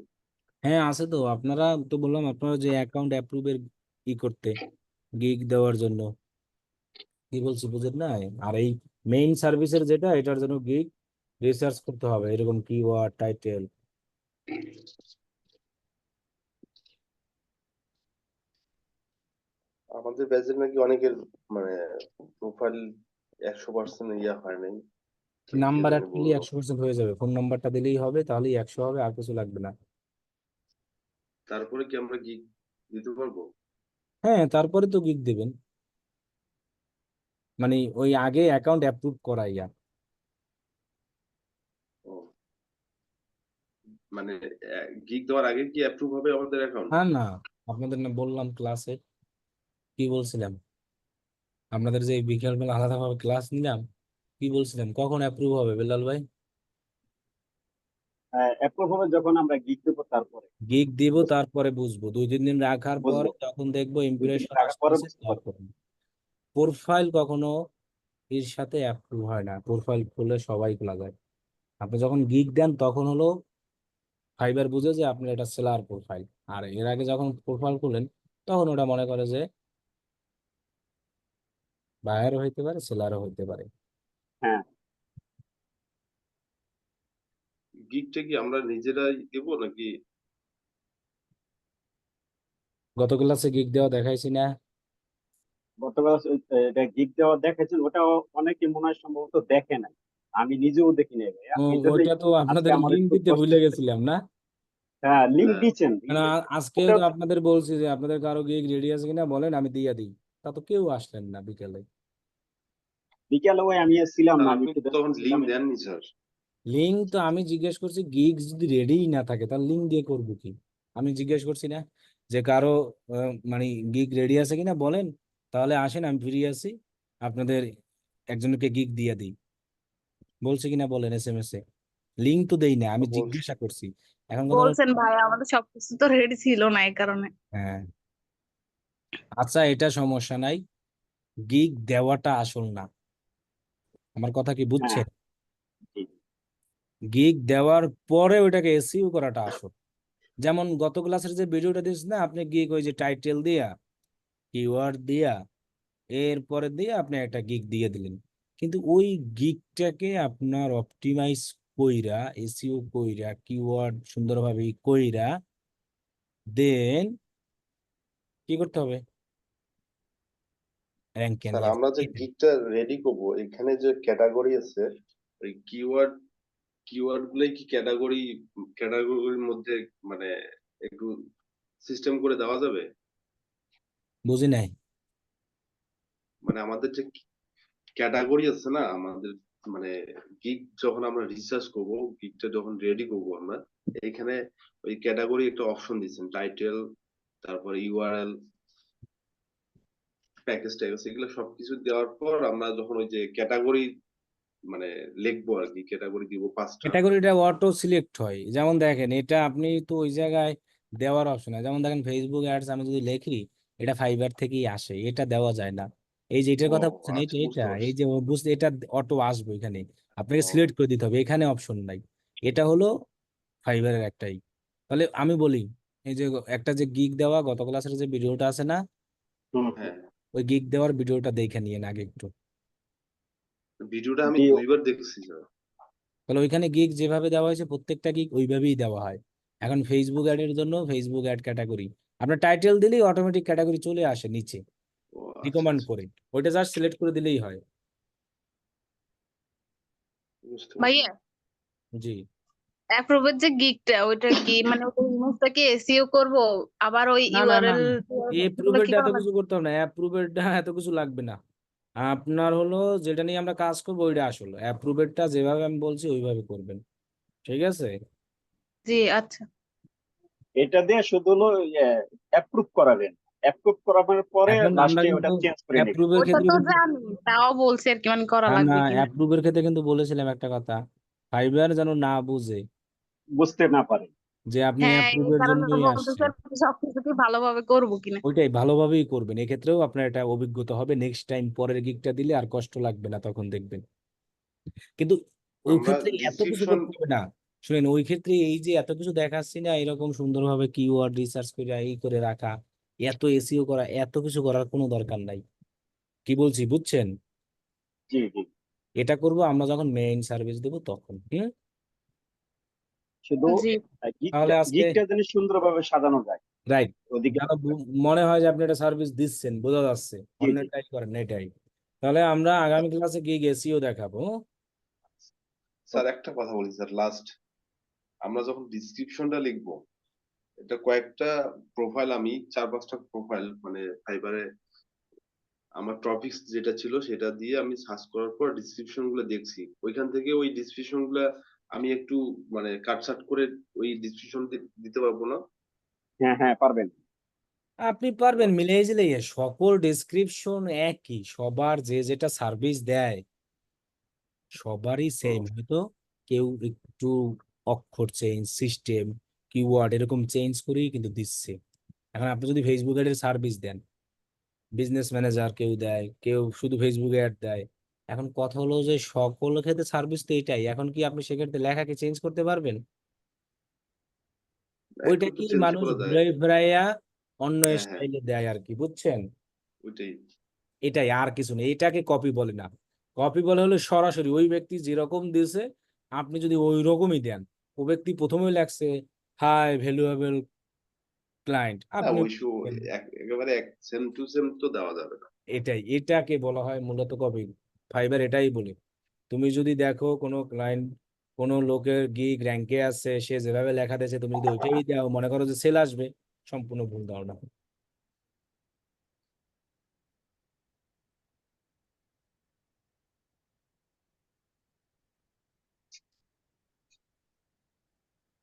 S2: হ্যাঁ আছে তো, আপনারা তো বললাম আপনারা যে অ্যাকাউন্ট অ্যাপ্রুভের ই করতে, গিগ দেওয়ার জন্য, কি বলছি বুঝেন না? আর এই মেইন সার্ভিসের যেটা, এটার জন্য গিগ রিসার্চ করতে হবে, এরকম কিওয়ার্ড টাইটেল।
S9: আমাদের ব্যাচের নাকি অনেকের মানে প্রোফাইল 100% ইয়া হয় নাই, কে
S2: নাম্বার অ্যাড
S9: জানি
S2: করলে
S9: বললো।
S2: 100% হয়ে যাবে, ফোন নাম্বারটা দিলেই হবে, তাহলেই 100 হবে, আর কিছু লাগবে না।
S9: তারপরে কি আমরা গিগ দিতে পারবো?
S2: হ্যাঁ তারপরে তো গিগ দেবেন, মানে ওই আগে অ্যাকাউন্ট অ্যাপ্রুভ করাইয়া।
S9: ও, মানে গিগ দেওয়ার আগে কি অ্যাপ্রুভ হবে আমাদের অ্যাকাউন্ট?
S2: না না, আপনাদের না বললাম ক্লাসে, কি বলছিলাম আপনাদের যে বিকেলবেলা আলাদাভাবে ক্লাস নিলাম, কি বলছিলাম কখন অ্যাপ্রুভ হবে বেলাল ভাই?
S1: অ্যাপ্রুভ হবে যখন আমরা গিগ দেবো তারপরে
S2: গিগ দিব তারপরে বুঝবো, 2-3 দিন রাখার পরে
S1: বুঝবো,
S2: যখন দেখবো
S1: 2 দিন
S2: ইমপ্রেশন
S1: থাকার পরে
S2: আসতেছে
S1: বুঝতে পারবো।
S2: তখন। প্রোফাইল কখনো এর সাথে অ্যাপ্রুভ হয় না, প্রোফাইল খুলে সবাই খোলা যায়। আপনি যখন গিগ দেন তখন হলো ফাইবার বুঝে যে আপনার এটা সেলার প্রোফাইল, আর এর আগে যখন প্রোফাইল খুলেন তখন ওটা মনে করে যে বায়ারও হইতে পারে সেলারও হইতে পারে।
S1: হ্যাঁ,
S9: গিগটা কি আমরা নিজেরাই দেব নাকি?
S2: গত ক্লাসে গিগ দেওয়া দেখাইছি না?
S1: গতকাল এটা গিগ দেওয়া দেখেছেন, ওটা অনেকে মনে হয় সম্ভবত দেখে নাই, আমি নিজেও দেখি নাই ভাইয়া,
S2: ও,
S1: এই জন্যই
S2: ওইটা তো
S1: আজকে
S2: আপনাদের
S1: আমার
S2: লিঙ্ক
S1: একটু
S2: দিতে
S1: কষ্ট
S2: ভুলে
S1: হচ্ছে।
S2: গেছিলাম না?
S1: হ্যাঁ, লিঙ্ক
S9: হ্যাঁ,
S1: দিচ্ছেন
S2: মানে আজকে
S1: ওটা
S2: তো আপনাদের বলছি যে আপনাদের কারো গিগ রেডি আছে কিনা বলেন, আমি দিয়ে দিই। তা তো কেউ আসলেন না বিকেলে।
S1: বিকেলে ওই আমি আর ছিলাম
S9: স্যার
S1: না, আমি
S9: আপনি
S1: একটু
S9: তো
S1: ব্যস্ত
S9: তখন
S1: ছিলাম
S9: লিঙ্ক
S1: এই জন্য।
S9: দেননি স্যার।
S2: লিঙ্ক তো আমি জিজ্ঞেস করছি, গিগ যদি রেডিই না থাকে তাহলে লিঙ্ক দিয়ে করবো কি? আমি জিজ্ঞেস করছি না যে কারো মানে গিগ রেডি আছে কিনা বলেন, তাহলে আসেন আমি ফ্রি আছি, আপনাদের একজনকে গিগ দিয়ে দিই। বলছে কিনা বলেন SMS এ। লিঙ্ক তো দেই না, আমি
S9: অবশ্যই।
S2: জিজ্ঞাসা করছি। এখন কথা হলো,
S10: বলছেন ভাই, আমাদের সবকিছু তো রেডি ছিল না এই কারণে।
S2: হ্যাঁ আচ্ছা এটা সমস্যা নাই, গিগ দেওয়াটা আসল না। আমার কথা কি
S1: হ্যাঁ,
S2: বুঝছেন?
S1: জি,
S2: গিগ দেওয়ার পরে ওইটাকে এসইও করাটা আসল। যেমন গত ক্লাসের যে ভিডিওটা দিস না আপনি, গিগ ওই যে টাইটেল দিয়া কিওয়ার্ড দিয়া এরপরে দিয়ে আপনি একটা গিগ দিয়ে দিলেন, কিন্তু ওই গিগটাকে আপনার অপটিমাইজ কইরা এসইও কইরা কিওয়ার্ড সুন্দরভাবে কইরা দেন কি করতে হবে? র্যাঙ্কে
S9: স্যার
S2: নিয়ে
S9: আমরা যে
S2: আসতে।
S9: গিগটা রেডি করব, এখানে যে ক্যাটাগরি আছে, ওই কিওয়ার্ড গুলাই কি ক্যাটাগরির মধ্যে মানে একটু সিস্টেম করে দেওয়া যাবে?
S2: বুঝি নাই।
S9: মানে আমাদের যে ক্যাটাগরি আছে না আমাদের, মানে গিগ যখন আমরা রিসার্চ করব, গিগটা যখন রেডি করব আমরা, এখানে ওই ক্যাটাগরি একটা অপশন দিচ্ছেন, টাইটেল, তারপরে ইউআরএল, প্যাকেজ ট্যাকেজ, এগুলো সবকিছু দেওয়ার পর আমরা যখন ওই যে ক্যাটাগরি মানে লিখবো আর কি, ক্যাটাগরি দিব 5টা।
S2: ক্যাটাগরিটা অটো সিলেক্ট হয়, যেমন দেখেন এটা আপনি তো ওই জায়গায় দেওয়ার অপশন আছে, যেমন দেখেন ফেসবুক অ্যাডস আমি যদি লিখি এটা ফাইবার থেকেই আসে, এটা দেওয়া যায় না। এই যে এটার
S9: ও
S2: কথা বলছেন, এইটা
S9: আচ্ছা,
S2: এইটা
S9: বুঝতে
S2: এই
S9: পারছি।
S2: যে ও বুঝতে, এটা অটো আসবে এখানে, আপনাকে
S9: ও
S2: সিলেক্ট করে দিতে হবে, এখানে অপশন নাই। এটা হলো ফাইবারের একটাই। তাহলে আমি বলি, এই যে একটা যে গিগ দেওয়া গত ক্লাসের যে ভিডিওটা আছে না,
S1: হুম,
S9: হ্যাঁ,
S2: ওই গিগ দেওয়ার ভিডিওটা দেখে নিয়েন আগে একটু।
S9: ভিডিওটা আমি
S1: জি,
S9: 2বার দেখছি স্যার।
S2: তাহলে ওইখানে গিগ যেভাবে দেওয়া হয়েছে প্রত্যেকটা গিগ ওইভাবেই দেওয়া হয়। এখন ফেসবুক অ্যাড এর জন্য ফেসবুক অ্যাড ক্যাটাগরি, আপনার টাইটেল দিলেই অটোমেটিক ক্যাটাগরি চলে আসে নিচে
S9: ও আচ্ছা
S2: রিকমেন্ড
S9: আচ্ছা,
S2: করে, ওইটা জাস্ট সিলেক্ট করে দিলেই হয়।
S9: বুঝতে পারছি।
S10: ভাইয়া,
S2: জি
S10: অ্যাপ্রুভের যে গিগটা ওইটা কি মানে ওই ইমেজটা কি এসইও করব, আবার ওই
S2: না না না
S10: ইউআরএল
S2: না,
S10: এগুলো কি
S2: অ্যাপ্রুভেরটা এত
S10: করা
S2: কিছু
S10: লাগবে?
S2: করতে হবে না, অ্যাপ্রুভেরটা এত কিছু লাগবে না। আপনার হলো যেটা নিয়ে আমরা কাজ করবো ওইটা আসলে অ্যাপ্রুভেরটা যেভাবে আমি বলছি ওইভাবে করবেন, ঠিক আছে?
S10: জি আচ্ছা।
S1: এটা দিয়ে শুধু হলো অ্যাপ্রুভ করাবেন, অ্যাপ্রুভ করানোর পরে
S2: এখন আমরা
S1: লাস্টে ওটা
S2: কিন্তু
S1: চেঞ্জ করে নেবেন।
S2: অ্যাপ্রুভের
S10: ওটা
S2: ক্ষেত্রে
S10: তো
S2: কিন্তু,
S10: জানি, তাও বলছি আর কি মানে করা
S2: না না,
S10: লাগবে কিনা।
S2: অ্যাপ্রুভের ক্ষেত্রে কিন্তু বলেছিলাম একটা কথা, ফাইবার যেন না বুঝে
S1: বুঝতে না পারে।
S2: যে আপনি
S10: হ্যাঁ, এই
S2: অ্যাপ্রুভের
S10: কারণে
S2: জন্যই
S10: বলতেছে
S2: আসছেন।
S10: সবকিছু কি ভালোভাবে করবো কিনা।
S2: ওইটাই ভালোভাবেই করবেন, এক্ষেত্রেও আপনার একটা অভিজ্ঞতা হবে, নেক্সট টাইম পরের গিগটা দিলে আর কষ্ট লাগবে না তখন দেখবেন। কিন্তু ওই
S9: আমরা
S2: ক্ষেত্রে এত কিছু
S9: ডিসক্রিপশন,
S2: করতে হবে না। শুনেন, ওই ক্ষেত্রে এই যে এত কিছু দেখাচ্ছি না, এরকম সুন্দরভাবে কিওয়ার্ড রিসার্চ করে এই করে রাখা, এত এসইও করা, এত কিছু করার কোনো দরকার নাই। কি বলছি বুঝছেন?
S1: জি, জি,
S2: এটা করব আমরা যখন মেইন সার্ভিস দেবো তখন।
S1: শুধু
S10: জি
S2: তাহলে আজকে
S1: গিকটা যেন সুন্দরভাবে সাজানো যায়
S2: রাইট,
S1: ওদিকে।
S2: যেন মনে হয় যে আপনি একটা সার্ভিস দিচ্ছেন, বোঝা যাচ্ছে
S1: জি, জি,
S2: অন্যটাই করেন এটাই। তাহলে আমরা আগামী ক্লাসে গিয়ে এসইও দেখাবো।
S9: স্যার একটা কথা বলি স্যার, লাস্ট আমরা যখন ডিসক্রিপশনটা লিখবো, এটা কয়েকটা প্রোফাইল, আমি 4-5টা প্রোফাইল মানে ফাইবারে আমার টপিকস যেটা ছিল সেটা দিয়ে আমি সার্চ করার পর ডিসক্রিপশন গুলো দেখছি, ওইখান থেকে ওই ডিসক্রিপশন গুলা আমি একটু মানে কাটছাট করে ওই ডিসক্রিপশন দিতে পারবো না?
S1: হ্যাঁ, হ্যাঁ, পারবেন।
S2: আপনি
S9: ও
S2: পারবেন,
S9: আচ্ছা,
S2: মিলিয়ে দিলেই সকল ডেসক্রিপশন একই, সবার যে যেটা সার্ভিস দেয় সবারই
S9: ও
S2: সেম, হয়তো কেউ একটু অক্ষর চেঞ্জ, সিস্টেম, কিওয়ার্ড এরকম চেঞ্জ করেই কিন্তু দিচ্ছে। এখন আপনি যদি ফেসবুক অ্যাডের সার্ভিস দেন, বিজনেস ম্যানেজার কেউ দেয়, কেউ শুধু ফেসবুক অ্যাড দেয়, এখন কথা হলো যে সকল ক্ষেত্রে সার্ভিস তো এটাই, এখন কি আপনি সেক্ষেত্রে লেখাকে চেঞ্জ করতে পারবেন? ওইটা
S9: একটু
S2: কি
S9: চেঞ্জ
S2: মানুষ
S9: করা যায়।
S2: ঘুরাই ফিরাইয়া অন্য
S9: হ্যাঁ হ্যাঁ
S2: স্টাইলে দেয় আর কি, বুঝছেন?
S9: ওইটাই।
S2: এটাই, আর কিছু নেই। এটাকে কপি বলে না। কপি বলে হলো সরাসরি ওই ব্যক্তি যেরকম দিয়েছে আপনি যদি ওই রকমই দেন। ও ব্যক্তি প্রথমেই লাগছে হাই ভ্যালুয়েবল ক্লায়েন্ট,
S9: হ্যাঁ
S2: আপনি
S9: ওই একেবারে এক সেম টু সেম তো দেওয়া যাবে না।
S2: এটাকে বলা হয় মূলত কপি। ফাইবার এটাই বলে, তুমি যদি দেখো কোনো ক্লায়েন্ট কোনো লোকের গিগ র্যাঙ্কে আছে, সে যেভাবে লেখা দিয়েছে তুমি যদি ওইটাই দাও, মনে করো যে সেল আসবে, সম্পূর্ণ ভুল ধারণা।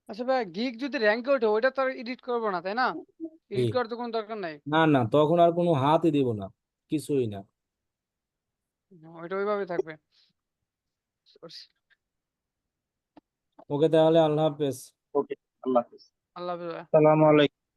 S7: আচ্ছা ভাই, গিগ যদি র্যাঙ্কে ওঠে ওইটা তো এডিট করবো না, তাই না? এডিট
S2: ঠিক।
S7: করার তো কোনো দরকার নাই।
S2: না না, তখন আর কোনো হাতই দিব না, কিছুই না।
S7: ওইটা ওইভাবে থাকবে।
S2: ওকে তাহলে আল্লাহ হাফেজ।
S1: ওকে, আল্লাহ হাফেজ।
S7: আল্লাহ হাফেজ ভাই।
S8: সালাম আলাইকুম।